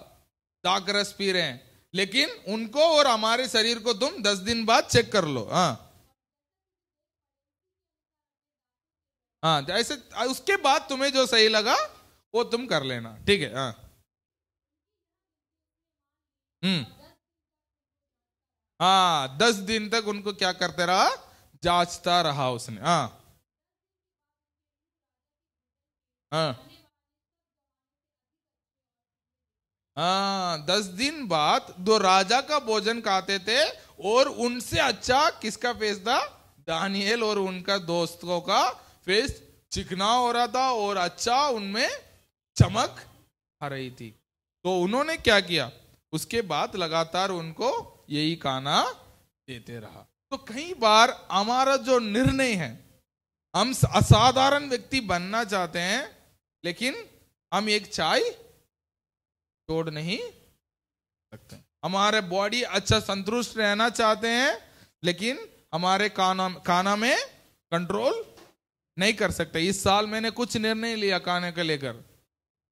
दाक रस पी रहे हैं, लेकिन उनको और हमारे शरीर को तुम 10 दिन बाद चेक कर लो। हाँ हाँ ऐसे उसके बाद तुम्हें जो सही लगा वो तुम कर लेना। ठीक है, हाँ। हम्म। हाँ 10 दिन तक उनको क्या करते रहा, जांचता रहा उसने। हाँ हाँ हाँ 10 दिन बाद दो राजा का भोजन खाते थे, और उनसे अच्छा किसका फेस था, दानियल और उनका दोस्तों का फेस चिकना हो रहा था, और अच्छा उनमें चमक आ रही थी। तो उन्होंने क्या किया, उसके बाद लगातार उनको यही खाना देते रहा। तो कई बार हमारा जो निर्णय है, हम असाधारण व्यक्ति बनना चाहते हैं, लेकिन हम एक चाय छोड़ नहीं सकते। हमारे बॉडी अच्छा संतुष्ट रहना चाहते हैं, लेकिन हमारे खाना में कंट्रोल नहीं कर सकते। इस साल मैंने कुछ निर्णय लिया खाने को लेकर,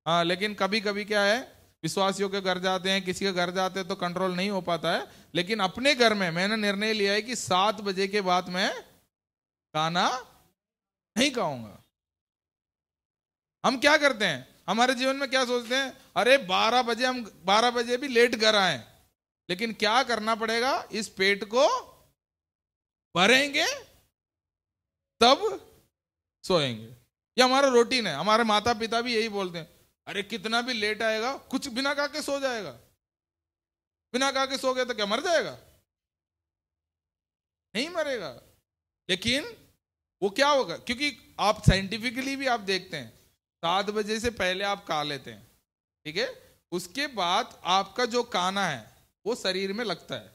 हाँ, लेकिन कभी कभी क्या है, विश्वासियों के घर जाते हैं, किसी के घर जाते हैं तो कंट्रोल नहीं हो पाता है। लेकिन अपने घर में मैंने निर्णय लिया है कि 7 बजे के बाद मैं खाना नहीं खाऊंगा। हम क्या करते हैं, हमारे जीवन में क्या सोचते हैं, अरे 12 बजे, हम 12 बजे भी लेट घर आए, लेकिन क्या करना पड़ेगा, इस पेट को भरेंगे तब सोएंगे। ये हमारा रूटीन है। हमारे माता पिता भी यही बोलते हैं, अरे कितना भी लेट आएगा, कुछ बिना खा के सो जाएगा, बिना खा के सो गए तो क्या मर जाएगा, नहीं मरेगा। लेकिन वो क्या होगा, क्योंकि आप साइंटिफिकली भी आप देखते हैं, 7 बजे से पहले आप खा लेते हैं, ठीक है, उसके बाद आपका जो खाना है वो शरीर में लगता है,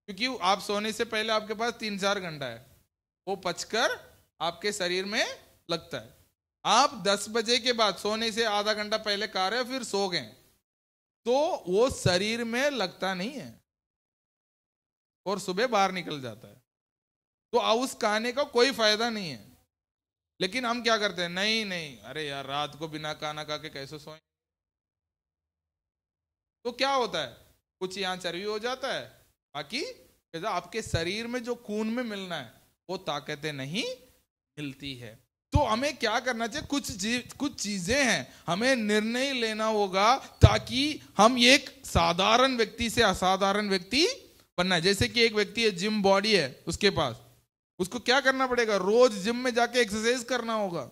क्योंकि आप सोने से पहले आपके पास 3-4 घंटा है, वो पचकर आपके शरीर में लगता है। आप 10 बजे के बाद सोने से आधा घंटा पहले खा रहे हो, फिर सो गए, तो वो शरीर में लगता नहीं है और सुबह बाहर निकल जाता है, तो उस खाने का कोई फायदा नहीं है। लेकिन हम क्या करते हैं, नहीं नहीं, अरे यार रात को बिना खाना खा के कैसे सोएं, तो क्या होता है, कुछ यहाँ चर्बी हो जाता है, बाकी आपके शरीर में जो खून में मिलना है वो ताकतें नहीं मिलती है। तो हमें क्या करना चाहिए, कुछ चीजें हैं, हमें निर्णय लेना होगा ताकि हम एक साधारण व्यक्ति से असाधारण व्यक्ति बनना है। जैसे कि एक व्यक्ति है, जिम बॉडी है उसके पास, उसको क्या करना पड़ेगा, रोज जिम में जाके एक्सरसाइज करना होगा।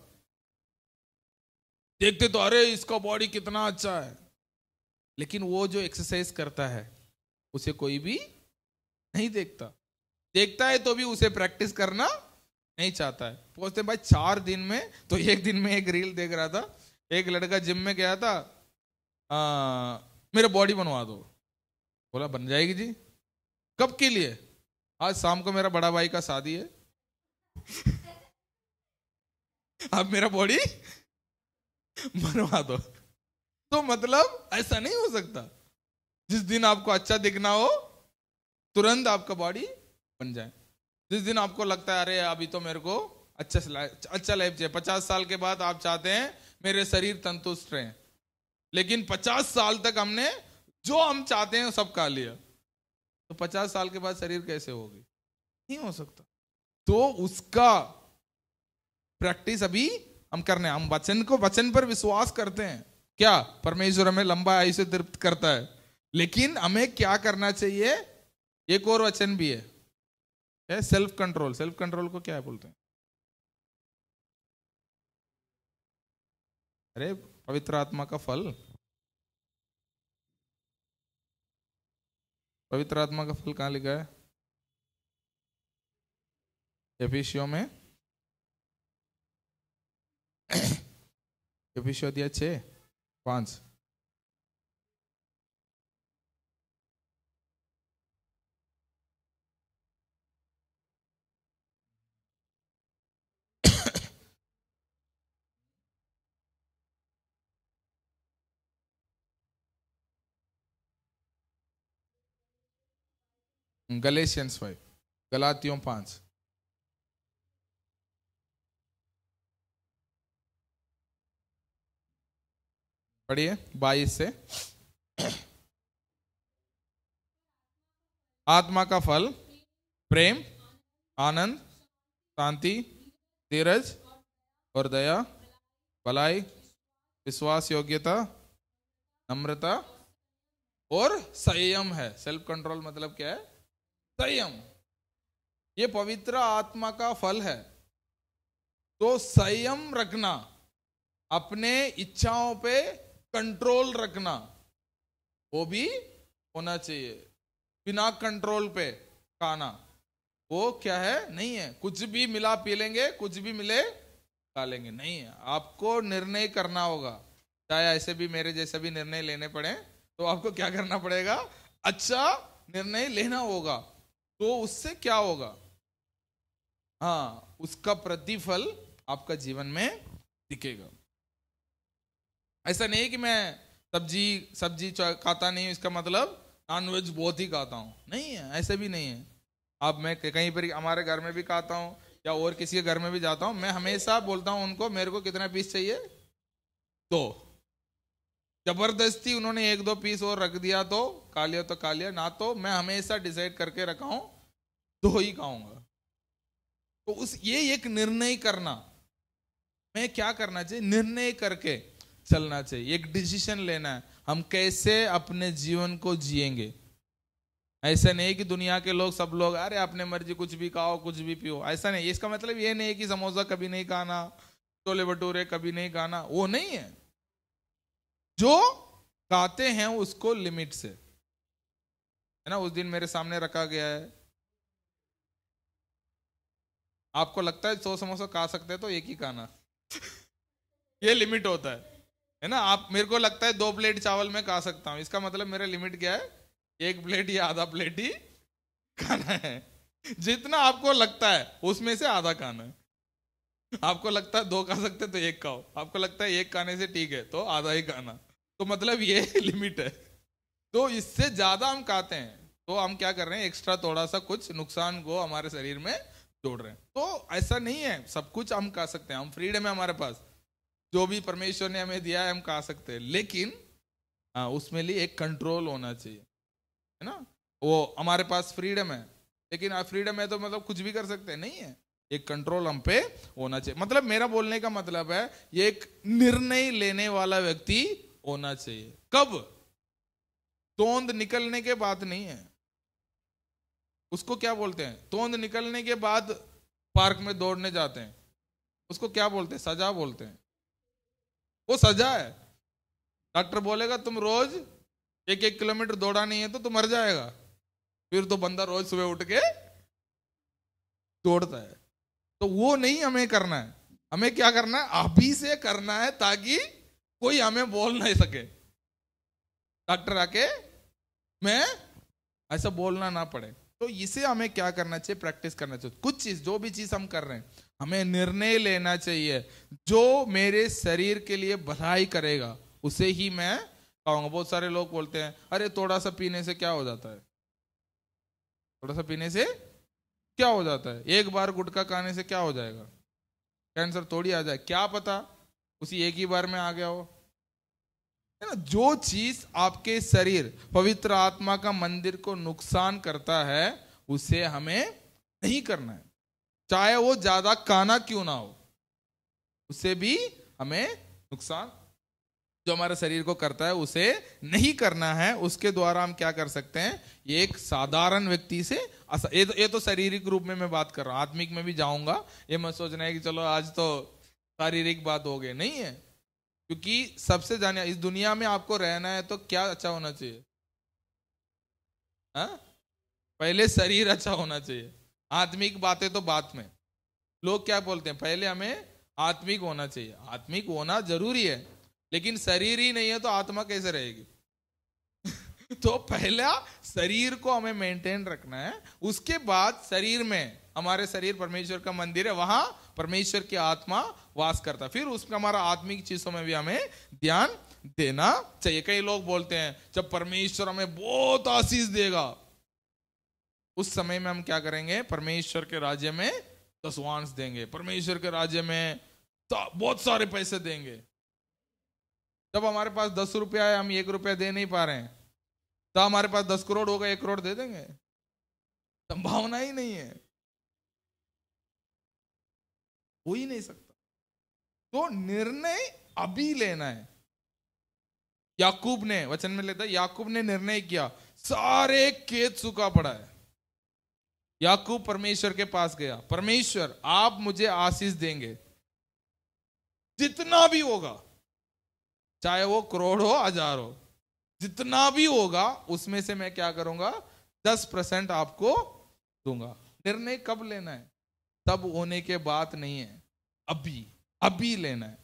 देखते तो अरे इसका बॉडी कितना अच्छा है, लेकिन वो जो एक्सरसाइज करता है उसे कोई भी नहीं देखता, देखता है तो भी उसे प्रैक्टिस करना नहीं चाहता है। पूछते भाई 4 दिन में, तो एक दिन में एक रील देख रहा था, एक लड़का जिम में गया था, मेरा बॉडी बनवा दो, बोला बन जाएगी जी, कब के लिए, आज शाम को मेरा बड़ा भाई का शादी है अब मेरा बॉडी बनवा दो। तो मतलब ऐसा नहीं हो सकता, जिस दिन आपको अच्छा दिखना हो तुरंत आपका बॉडी बन जाए। जिस दिन आपको लगता है अरे अभी तो मेरे को अच्छा लाइफ चाहिए, 50 साल के बाद आप चाहते हैं मेरे शरीर तंदुरुस्त रहे, लेकिन 50 साल तक हमने जो हम चाहते हैं सब खा लिया, तो 50 साल के बाद शरीर कैसे होगी? नहीं हो सकता। तो उसका प्रैक्टिस अभी हम करने, हम वचन पर विश्वास करते हैं, क्या परमेश्वर हमें लंबा आयु से तृप्त करता है, लेकिन हमें क्या करना चाहिए? एक और वचन भी है सेल्फ कंट्रोल। सेल्फ कंट्रोल को क्या बोलते हैं? अरे पवित्र आत्मा का फल। पवित्र आत्मा का फल कहाँ लिखा है? एफिसियों में, एफिसियों अध्याय 6:5। गलेशियंस 5, गलातियों 5। पढ़िए 22 से। आत्मा का फल प्रेम, आनंद, शांति, धीरज और दया, भलाई, विश्वास योग्यता, नम्रता और संयम है। सेल्फ कंट्रोल मतलब क्या है? संयम। ये पवित्र आत्मा का फल है। तो संयम रखना, अपने इच्छाओं पे कंट्रोल रखना, वो भी होना चाहिए। बिना कंट्रोल पे खाना, वो क्या है? नहीं है। कुछ भी मिला पी लेंगे, कुछ भी मिले खा लेंगे, नहीं है। आपको निर्णय करना होगा। चाहे ऐसे भी मेरे जैसे भी निर्णय लेने पड़े, तो आपको क्या करना पड़ेगा? अच्छा निर्णय लेना होगा। तो उससे क्या होगा? हाँ, उसका प्रतिफल आपका जीवन में दिखेगा। ऐसा नहीं है कि मैं सब्जी सब्जी खाता नहीं हूं, इसका मतलब नॉनवेज बहुत ही खाता हूं, नहीं है। ऐसे भी नहीं है। अब मैं कहीं पर हमारे घर में भी खाता हूं या और किसी के घर में भी जाता हूं, मैं हमेशा बोलता हूं उनको, मेरे को कितना पीस चाहिए? 2। जबरदस्ती उन्होंने 1-2 पीस और रख दिया तो खा लिया तो खा लिया, ना तो मैं हमेशा डिसाइड करके रखा हूं 2 ही खाऊंगा। तो ये एक निर्णय करना, मैं क्या करना चाहिए? निर्णय करके चलना चाहिए। एक डिसीजन लेना है, हम कैसे अपने जीवन को जिएंगे। ऐसा नहीं कि दुनिया के लोग सब लोग अरे अपने मर्जी कुछ भी खाओ कुछ भी पियो, ऐसा नहीं। इसका मतलब ये नहीं कि समोसा कभी नहीं खाना, छोले भटूरे कभी नहीं खाना, वो नहीं है। जो खाते हैं उसको लिमिट से, है ना। उस दिन मेरे सामने रखा गया है, आपको लगता है 100 समोसा खा सकते हैं तो एक ही खाना ये लिमिट होता है ना। आप, मेरे को लगता है 2 प्लेट चावल में खा सकता हूं, इसका मतलब मेरा लिमिट क्या है? 1 प्लेट या आधा प्लेट ही खाना है। जितना आपको लगता है उसमें से आधा खाना है। आपको लगता है 2 खा सकते तो 1 खाओ, आपको लगता है 1 खाने से ठीक है तो आधा ही खाना, तो मतलब ये लिमिट है। तो इससे ज्यादा हम खाते हैं तो हम क्या कर रहे हैं? एक्स्ट्रा थोड़ा सा कुछ नुकसान को हमारे शरीर में जोड़ रहे हैं। तो ऐसा नहीं है, सब कुछ हम खा सकते हैं, हम फ्रीडम है हमारे पास, जो भी परमेश्वर ने हमें दिया है हम खा सकते हैं, लेकिन उसमें लिए एक कंट्रोल होना चाहिए, है ना। वो हमारे पास फ्रीडम है, लेकिन फ्रीडम है तो मतलब कुछ भी कर सकते हैं, नहीं है। एक कंट्रोल हम पे होना चाहिए। मतलब मेरा बोलने का मतलब है, ये एक निर्णय लेने वाला व्यक्ति होना चाहिए। कब? तोंद निकलने के बाद नहीं है। उसको क्या बोलते हैं? तोंद निकलने के बाद पार्क में दौड़ने जाते हैं, उसको क्या बोलते हैं? सजा बोलते हैं। वो सजा है। डॉक्टर बोलेगा तुम रोज 1-1 किलोमीटर दौड़ा नहीं है तो तुम मर जाएगा, फिर तो बंदा रोज सुबह उठ के दौड़ता है। तो वो नहीं हमें करना है। हमें क्या करना है? अभी से करना है, ताकि कोई हमें बोल नहीं सके। डॉक्टर आके मैं ऐसा बोलना ना पड़े। तो इसे हमें क्या करना चाहिए? प्रैक्टिस करना चाहिए। कुछ चीज, जो भी चीज हम कर रहे हैं, हमें निर्णय लेना चाहिए जो मेरे शरीर के लिए भलाई करेगा, उसे ही मैं खाऊंगा। बहुत सारे लोग बोलते हैं अरे थोड़ा सा पीने से क्या हो जाता है? थोड़ा सा पीने से क्या हो जाता है? 1 बार गुटखा खाने से क्या हो जाएगा? कैंसर थोड़ी आ जाए, क्या पता उसी 1 ही बार में आ गया हो। है ना। जो चीज आपके शरीर पवित्र आत्मा का मंदिर को नुकसान करता है उसे हमें नहीं करना है, चाहे वो ज्यादा काना क्यों ना हो, उसे भी हमें नुकसान जो हमारे शरीर को करता है उसे नहीं करना है। उसके द्वारा हम क्या कर सकते हैं, ये एक साधारण व्यक्ति से ये तो शारीरिक रूप में मैं बात कर रहा हूं, आत्मिक में भी जाऊंगा। ये मत सोचना है कि चलो आज तो शारीरिक बात हो गई, नहीं है। क्योंकि सबसे जाने इस दुनिया में आपको रहना है तो क्या अच्छा होना चाहिए, हाँ? पहले शरीर अच्छा होना चाहिए, आत्मिक बातें तो बाद में। लोग क्या बोलते हैं, पहले हमें आत्मिक होना चाहिए। आत्मिक होना जरूरी है, लेकिन शरीर ही नहीं है तो आत्मा कैसे रहेगी? तो पहला शरीर को हमें मेंटेन रखना है, उसके बाद शरीर में, हमारे शरीर परमेश्वर का मंदिर है, वहां परमेश्वर की आत्मा वास करता है। फिर उसका हमारा आत्मिक चीजों में भी हमें ध्यान देना चाहिए। कई लोग बोलते हैं जब परमेश्वर हमें बहुत आशीष देगा उस समय में हम क्या करेंगे, परमेश्वर के राज्य में दसवांश देंगे, परमेश्वर के राज्य में बहुत सारे पैसे देंगे। जब हमारे पास 10 रुपया है, हम 1 रुपया दे नहीं पा रहे हैं, तो हमारे पास 10 करोड़ होगा, 1 करोड़ दे देंगे? संभावना ही नहीं है, हो ही नहीं सकता। तो निर्णय अभी लेना है। याकूब ने, वचन में लेता है, याकूब ने निर्णय किया, सारे खेत सूखा पड़ा है। याकूब परमेश्वर के पास गया, परमेश्वर आप मुझे आशीष देंगे, जितना भी होगा, चाहे वो करोड़ हो, 1000 हो, जितना भी होगा उसमें से मैं क्या करूंगा, 10% आपको दूंगा। निर्णय कब लेना है? तब होने के बाद नहीं है, अभी अभी लेना है।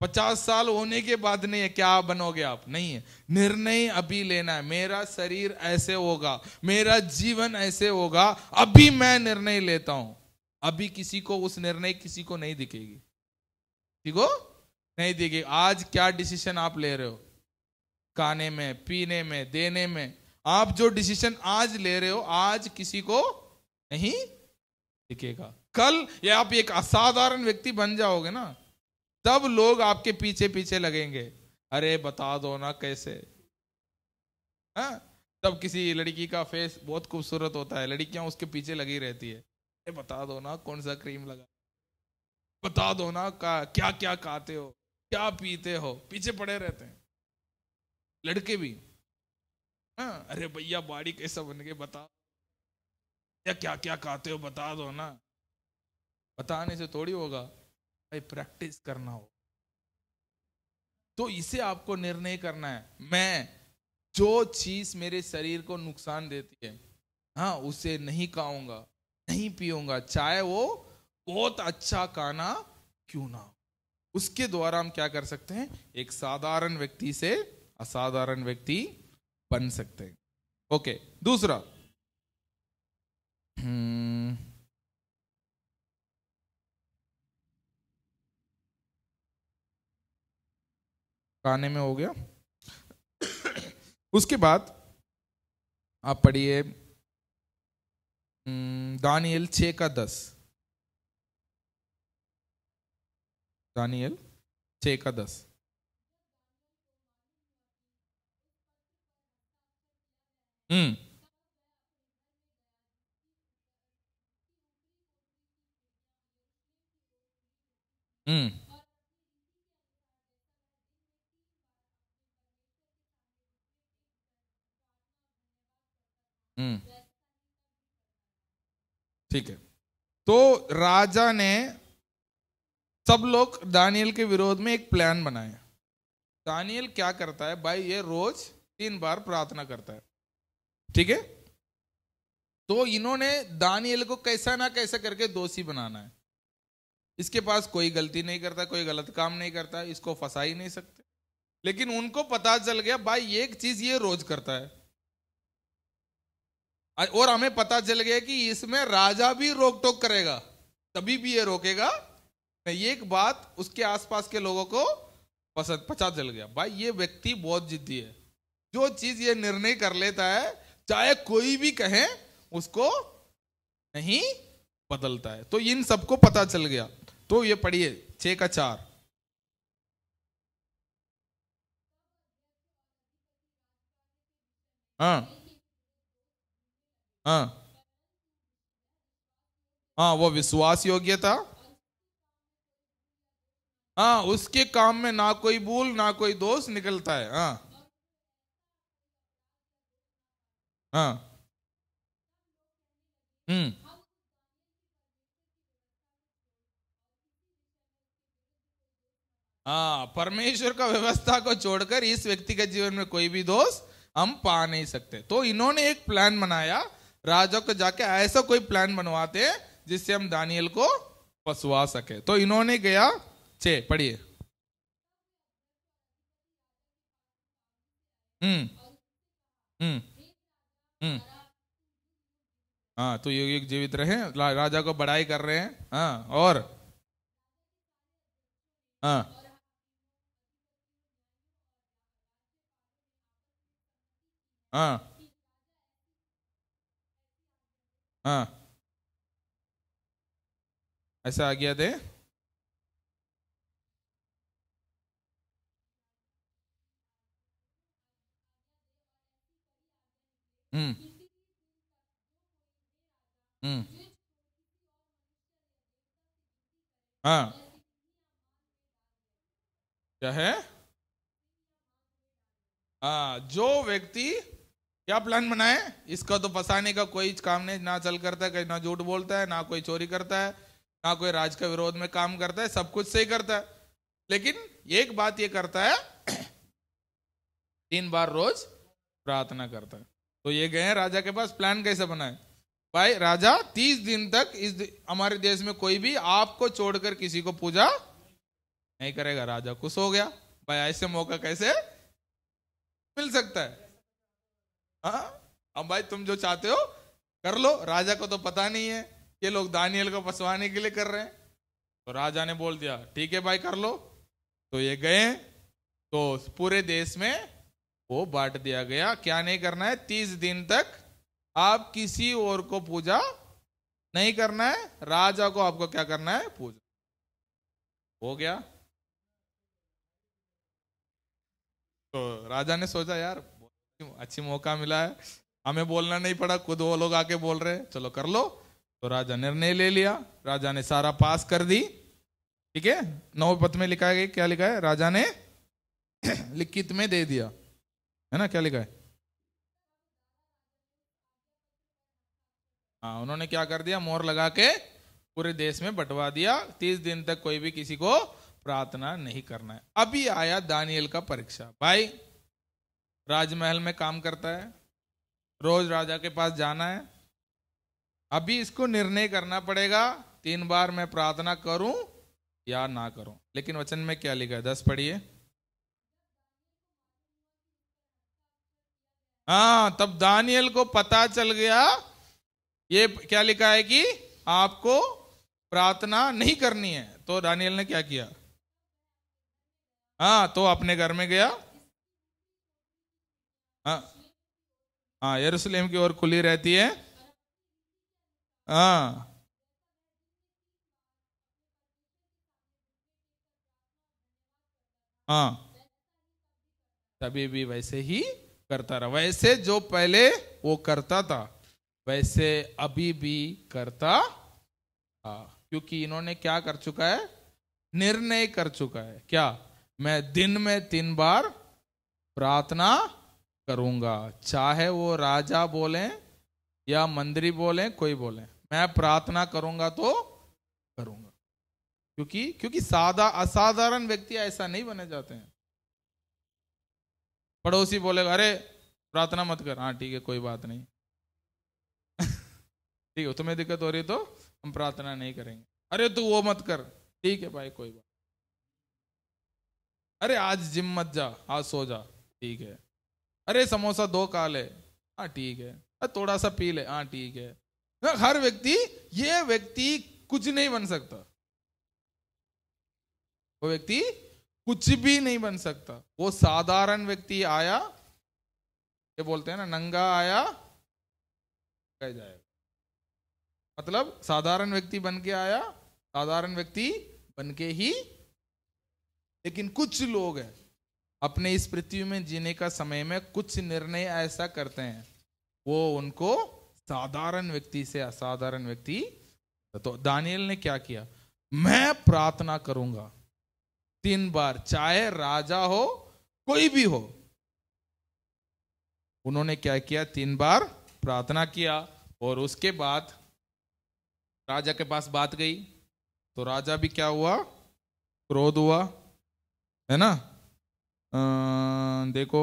50 साल होने के बाद नहीं है, क्या बनोगे आप, नहीं है। निर्णय अभी लेना है, मेरा शरीर ऐसे होगा, मेरा जीवन ऐसे होगा, अभी मैं निर्णय लेता हूं। अभी किसी को उस निर्णय किसी को नहीं दिखेगी, किसी को नहीं दिखेगी। आज क्या डिसीजन आप ले रहे हो, खाने में, पीने में, देने में, आप जो डिसीजन आज ले रहे हो आज किसी को नहीं दिखेगा। कल ये आप एक असाधारण व्यक्ति बन जाओगे ना, तब लोग आपके पीछे पीछे लगेंगे, अरे बता दो ना कैसे। हाँ, तब किसी लड़की का फेस बहुत खूबसूरत होता है, लड़कियां उसके पीछे लगी रहती है, अरे बता दो ना कौन सा क्रीम लगा, बता दो ना क्या क्या खाते हो, क्या पीते हो, पीछे पड़े रहते हैं लड़के भी। हाँ, अरे भैया बॉडी कैसा बन गई बता, या क्या क्या खाते हो बता दो ना। बताने से थोड़ी होगा भाई, प्रैक्टिस करना हो। तो इसे आपको निर्णय करना है, मैं जो चीज मेरे शरीर को नुकसान देती है, हाँ, उसे नहीं खाऊंगा, नहीं पीऊंगा, चाहे वो बहुत अच्छा खाना क्यों ना हो। उसके द्वारा हम क्या कर सकते हैं, एक साधारण व्यक्ति से असाधारण व्यक्ति बन सकते हैं। ओके, दूसरा, खाने में हो गया। उसके बाद आप पढ़िए दानियल 6:10। दानियल 6:10। हम्म हम्म हम्म ठीक है। तो राजा ने, सब लोग दानियल के विरोध में एक प्लान बनाया। दानियल क्या करता है भाई, ये रोज 3 बार प्रार्थना करता है, ठीक है। तो इन्होंने दानियल को कैसा ना कैसा करके दोषी बनाना है। इसके पास कोई गलती नहीं करता, कोई गलत काम नहीं करता, इसको फंसा ही नहीं सकते। लेकिन उनको पता चल गया भाई एक चीज ये रोज करता है, और हमें पता चल गया कि इसमें राजा भी रोक टोक करेगा, तभी भी ये रोकेगा नहीं। एक बात उसके आसपास के लोगों को पता चल गया, भाई ये व्यक्ति बहुत जिद्दी है, जो चीज ये निर्णय कर लेता है चाहे कोई भी कहे उसको नहीं बदलता है। तो इन सबको पता चल गया। तो ये पढ़िए 6:4। हाँ हाँ हाँ, वो विश्वास योग्य था। हाँ, उसके काम में ना कोई भूल ना कोई दोष निकलता है। हाँ हाँ। हम्म। हाँ, परमेश्वर का व्यवस्था को छोड़कर इस व्यक्ति के जीवन में कोई भी दोष हम पा नहीं सकते। तो इन्होंने एक प्लान बनाया, राजा को जाके ऐसा कोई प्लान बनवाते हैं जिससे हम दानियल को फंसवा सके। तो इन्होंने गया, 6 पढ़िए। हम्म हम्म हम्म। हाँ, तो युग युग जीवित रहे, राजा को बड़ाई कर रहे हैं। हाँ, और हाँ हाँ हाँ, ऐसा आज्ञा दे। हम्म हम्म। हाँ, क्या है? हाँ, जो व्यक्ति क्या प्लान बनाए, इसका तो फंसाने का कोई काम नहीं, ना चल करता है, कहीं ना झूठ बोलता है, ना कोई चोरी करता है, ना कोई राज के विरोध में काम करता है, सब कुछ सही करता है। लेकिन एक बात ये करता है, 3 बार रोज प्रार्थना करता है। तो ये गए राजा के पास, प्लान कैसे बनाए? भाई राजा, 30 दिन तक हमारे देश में कोई भी आपको छोड़कर किसी को पूजा नहीं करेगा। राजा खुश हो गया, भाई ऐसे मौका कैसे मिल सकता है? हाँ, अब भाई तुम जो चाहते हो कर लो। राजा को तो पता नहीं है ये लोग दानियल को फंसवाने के लिए कर रहे हैं। तो राजा ने बोल दिया ठीक है भाई, कर लो। तो ये गए, तो पूरे देश में वो बांट दिया गया, क्या नहीं करना है, 30 दिन तक आप किसी और को पूजा नहीं करना है, राजा को आपको क्या करना है, पूजा। हो गया। तो राजा ने सोचा यार अच्छी मौका मिला है, हमें बोलना नहीं पड़ा, खुद वो लोग आके बोल रहे हैं, चलो कर लो। तो राजा निर्णय ले लिया, राजा ने सारा पास कर दी। ठीक है, 9 पद में लिखा है, क्या लिखा है, राजा ने लिखित में दे दिया, है ना, क्या लिखा है? हाँ, उन्होंने क्या कर दिया, मोहर लगा के पूरे देश में बंटवा दिया, 30 दिन तक कोई भी किसी को प्रार्थना नहीं करना है। अभी आया दानियल का परीक्षा। भाई राजमहल में काम करता है, रोज राजा के पास जाना है, अभी इसको निर्णय करना पड़ेगा 3 बार मैं प्रार्थना करूं या ना करूं। लेकिन वचन में क्या लिखा है, 10 पढ़िए। हाँ, तब दानियल को पता चल गया, ये क्या लिखा है कि आपको प्रार्थना नहीं करनी है। तो दानियल ने क्या किया? हाँ, तो अपने घर में गया। हाँ हाँ, यरूशलेम की ओर खुली रहती है। हाँ हाँ, तभी भी वैसे ही करता रहा, वैसे जो पहले वो करता था वैसे अभी भी करता था। क्योंकि इन्होंने क्या कर चुका है, निर्णय कर चुका है, क्या, मैं दिन में 3 बार प्रार्थना करूंगा, चाहे वो राजा बोले या मंत्री बोले, कोई बोले, मैं प्रार्थना करूंगा तो करूंगा। क्योंकि क्योंकि असाधारण व्यक्ति ऐसा नहीं बने जाते हैं। पड़ोसी बोलेगा अरे प्रार्थना मत कर, हाँ ठीक है कोई बात नहीं, ठीक है तुम्हें दिक्कत हो रही है तो हम प्रार्थना नहीं करेंगे। अरे तू वो मत कर, ठीक है भाई कोई बात। अरे आज जिम मत जा, आज सो जा, ठीक है। अरे समोसा 2 खा ले, हाँ ठीक है। अरे थोड़ा सा पी ले, हाँ ठीक है। हर व्यक्ति, ये व्यक्ति कुछ नहीं बन सकता, वो व्यक्ति कुछ भी नहीं बन सकता। वो साधारण व्यक्ति आया, ये बोलते हैं ना, नंगा आया कह जाएगा, मतलब साधारण व्यक्ति बन के आया, साधारण व्यक्ति बन के ही। लेकिन कुछ लोग हैं अपने इस पृथ्वी में जीने का समय में कुछ निर्णय ऐसा करते हैं, वो उनको साधारण व्यक्ति से असाधारण व्यक्ति। तो दानियल ने क्या किया, मैं प्रार्थना करूंगा 3 बार, चाहे राजा हो कोई भी हो। उन्होंने क्या किया, 3 बार प्रार्थना किया, और उसके बाद राजा के पास बात गई, तो राजा भी क्या हुआ, क्रोध हुआ, है ना। देखो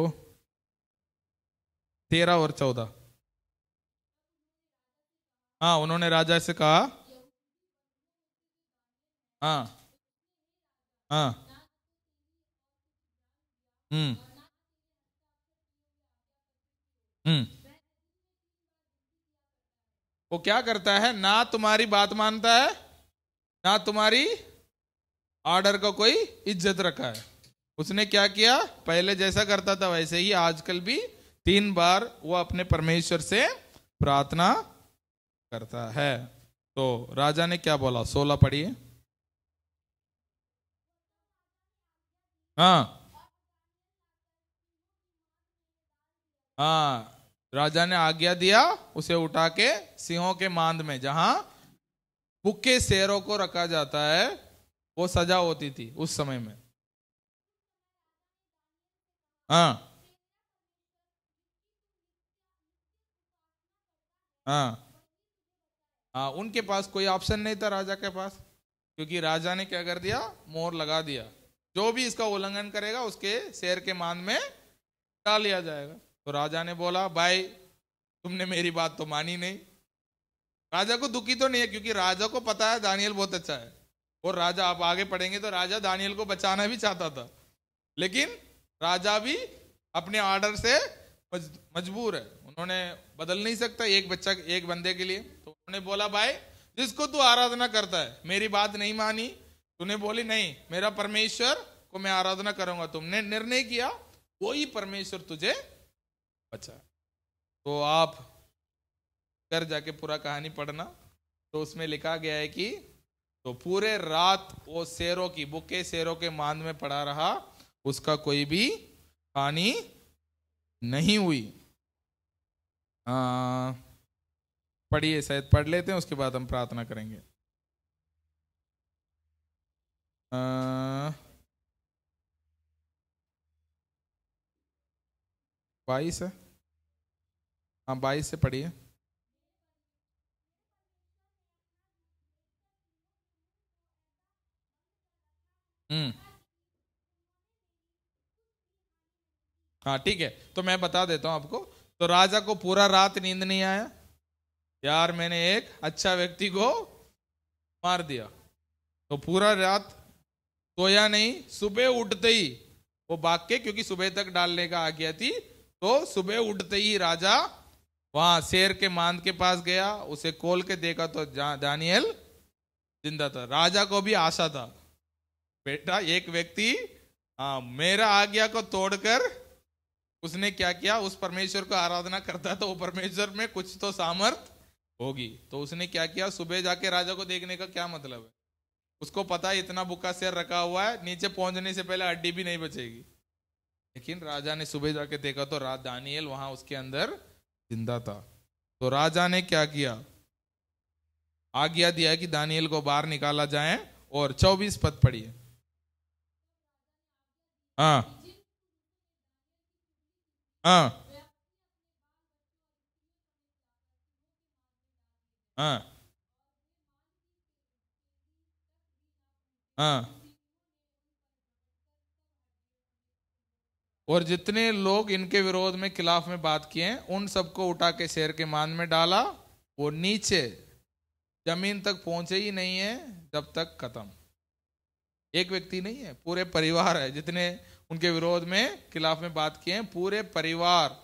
13 और 14। हाँ, उन्होंने राजा से कहा, हाँ हाँ, हम्म हम्म, वो क्या करता है, ना तुम्हारी बात मानता है, ना तुम्हारी ऑर्डर का कोई इज्जत रखा है। उसने क्या किया, पहले जैसा करता था वैसे ही आजकल भी 3 बार वो अपने परमेश्वर से प्रार्थना करता है। तो राजा ने क्या बोला, 16 पढ़िए। हाँ हाँ, राजा ने आज्ञा दिया, उसे उठा के सिंहों के मांद में, जहां भूखे शेरों को रखा जाता है, वो सजा होती थी उस समय में। हाँ हाँ हाँ, उनके पास कोई ऑप्शन नहीं था राजा के पास, क्योंकि राजा ने क्या कर दिया, मोहर लगा दिया, जो भी इसका उल्लंघन करेगा उसके शेर के मान में डाल लिया जाएगा। तो राजा ने बोला, भाई तुमने मेरी बात तो मानी नहीं। राजा को दुखी तो नहीं है, क्योंकि राजा को पता है दानियल बहुत अच्छा है, और राजा, आप आगे पढ़ेंगे तो राजा दानियल को बचाना भी चाहता था, लेकिन राजा भी अपने ऑर्डर से मजबूर है, उन्होंने बदल नहीं सकता एक बंदे के लिए। तो उन्होंने बोला, भाई जिसको तू आराधना करता है, मेरी बात नहीं मानी, तूने बोली नहीं मेरा परमेश्वर को मैं आराधना करूंगा, तुमने निर्णय किया, वही परमेश्वर तुझे बचा। तो आप घर जाके पूरा कहानी पढ़ना, तो उसमें लिखा गया है कि तो पूरे रात वो शेरों की, भूखे शेरों के मांद में पड़ा रहा, उसका कोई भी हानि नहीं हुई। पढ़िए, शायद पढ़ लेते हैं, उसके बाद हम प्रार्थना करेंगे। 22 है, हाँ 22 से पढ़िए। हाँ ठीक है, तो मैं बता देता हूं आपको। तो राजा को पूरा रात नींद नहीं आया, यार मैंने एक अच्छा व्यक्ति को मार दिया, तो पूरा रात सोया नहीं। सुबह उठते ही वो भाग के, क्योंकि सुबह तक डालने का आज्ञा थी, तो सुबह उठते ही राजा वहां शेर के मांद के पास गया, उसे खोल के देखा तो दानियल जिंदा था। राजा को भी आशा था, बेटा एक व्यक्ति मेरा आज्ञा को तोड़कर उसने क्या किया, उस परमेश्वर को आराधना करता है, तो वो परमेश्वर में कुछ तो सामर्थ होगी। तो उसने क्या किया, सुबह जाके राजा को देखने का क्या मतलब है, उसको पता है इतना भूखा शेर रखा हुआ है, नीचे पहुंचने से पहले हड्डी भी नहीं बचेगी। लेकिन राजा ने सुबह जाके देखा तो दानियल वहां उसके अंदर जिंदा था। तो राजा ने क्या किया, आज्ञा दिया कि दानियल को बाहर निकाला जाए, और 24 पद पढ़िए। हाँ हाँ हाँ हाँ, और जितने लोग इनके विरोध में खिलाफ में बात किए हैं, उन सबको उठा के शेर के मान में डाला। वो नीचे जमीन तक पहुंचे ही नहीं है जब तक खत्म। एक व्यक्ति नहीं है, पूरे परिवार है, जितने उनके विरोध में खिलाफ में बात किए हैं, पूरे परिवार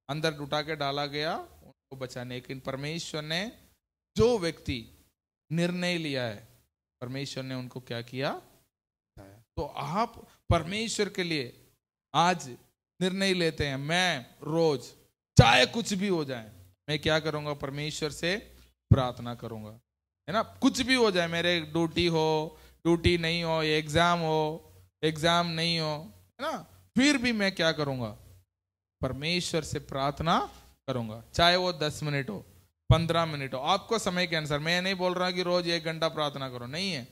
अंदर उठा के डाला गया उनको बचाने। लेकिन परमेश्वर ने जो व्यक्ति निर्णय लिया है, परमेश्वर ने उनको क्या किया। तो आप परमेश्वर के लिए आज निर्णय लेते हैं, मैं रोज चाहे कुछ भी हो जाए, मैं क्या करूंगा, परमेश्वर से प्रार्थना करूंगा, है ना। कुछ भी हो जाए, मेरे ड्यूटी हो, ड्यूटी नहीं हो, एग्जाम हो, एग्जाम नहीं हो, है ना, फिर भी मैं क्या करूंगा, परमेश्वर से प्रार्थना करूंगा, चाहे वो 10 मिनट हो, 15 मिनट हो, आपको समय के अनुसार। मैं नहीं बोल रहा कि रोज 1 घंटा प्रार्थना करो, नहीं है,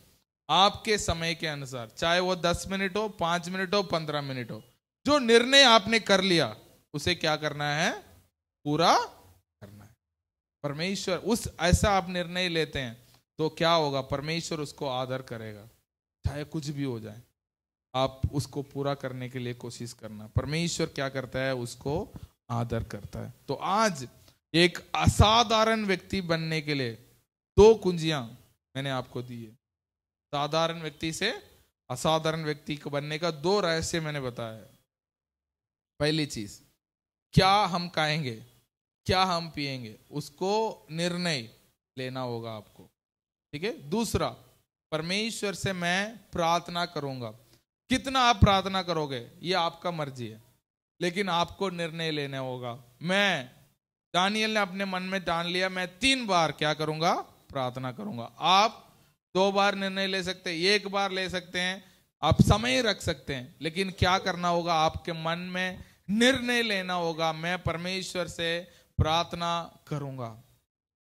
आपके समय के अनुसार, चाहे वो 10 मिनट हो, 5 मिनट हो, 15 मिनट हो, जो निर्णय आपने कर लिया उसे क्या करना है, पूरा करना है। परमेश्वर उस ऐसा आप निर्णय लेते हैं तो क्या होगा, परमेश्वर उसको आदर करेगा, चाहे कुछ भी हो जाए, आप उसको पूरा करने के लिए कोशिश करना। परमेश्वर क्या करता है, उसको आदर करता है। तो आज एक असाधारण व्यक्ति बनने के लिए 2 कुंजियां मैंने आपको दी है। साधारण व्यक्ति से असाधारण व्यक्ति को बनने का 2 रहस्य मैंने बताया है। पहली चीज, क्या हम खाएंगे, क्या हम पिएंगे, उसको निर्णय लेना होगा आपको, ठीक है। दूसरा, परमेश्वर से मैं प्रार्थना करूंगा। कितना आप प्रार्थना करोगे ये आपका मर्जी है, लेकिन आपको निर्णय लेना होगा। मैं, दानियल ने अपने मन में ठान लिया, मैं 3 बार क्या करूंगा, प्रार्थना करूंगा। आप 2 बार निर्णय ले सकते हैं, 1 बार ले सकते हैं, आप समय रख सकते हैं, लेकिन क्या करना होगा, आपके मन में निर्णय लेना होगा, मैं परमेश्वर से प्रार्थना करूंगा,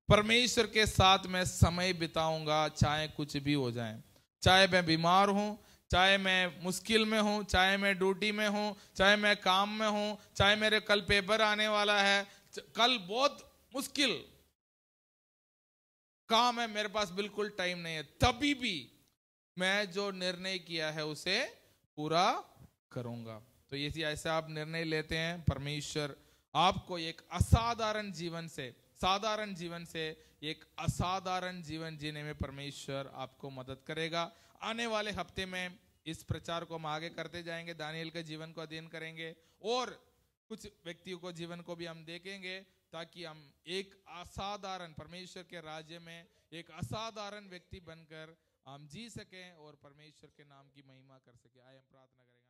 परमेश्वर के साथ मैं समय बिताऊंगा, चाहे कुछ भी हो जाए, चाहे मैं बीमार हूं, चाहे मैं मुश्किल में हूं, चाहे मैं ड्यूटी में हूं, चाहे मैं काम में हूं, चाहे मेरे कल पेपर आने वाला है, कल बहुत मुश्किल काम है, मेरे पास बिल्कुल टाइम नहीं है, तभी भी मैं जो निर्णय किया है उसे पूरा करूंगा। तो ये ऐसे आप निर्णय लेते हैं, परमेश्वर आपको एक असाधारण जीवन से, साधारण जीवन से एक असाधारण जीवन जीने में परमेश्वर आपको मदद करेगा। आने वाले हफ्ते में इस प्रचार को हम आगे करते जाएंगे, दानियल के जीवन को अध्ययन करेंगे और कुछ व्यक्तियों को जीवन को भी हम देखेंगे, ताकि हम एक असाधारण परमेश्वर के राज्य में एक असाधारण व्यक्ति बनकर हम जी सकें और परमेश्वर के नाम की महिमा कर सकें। आइए हम प्रार्थना करें।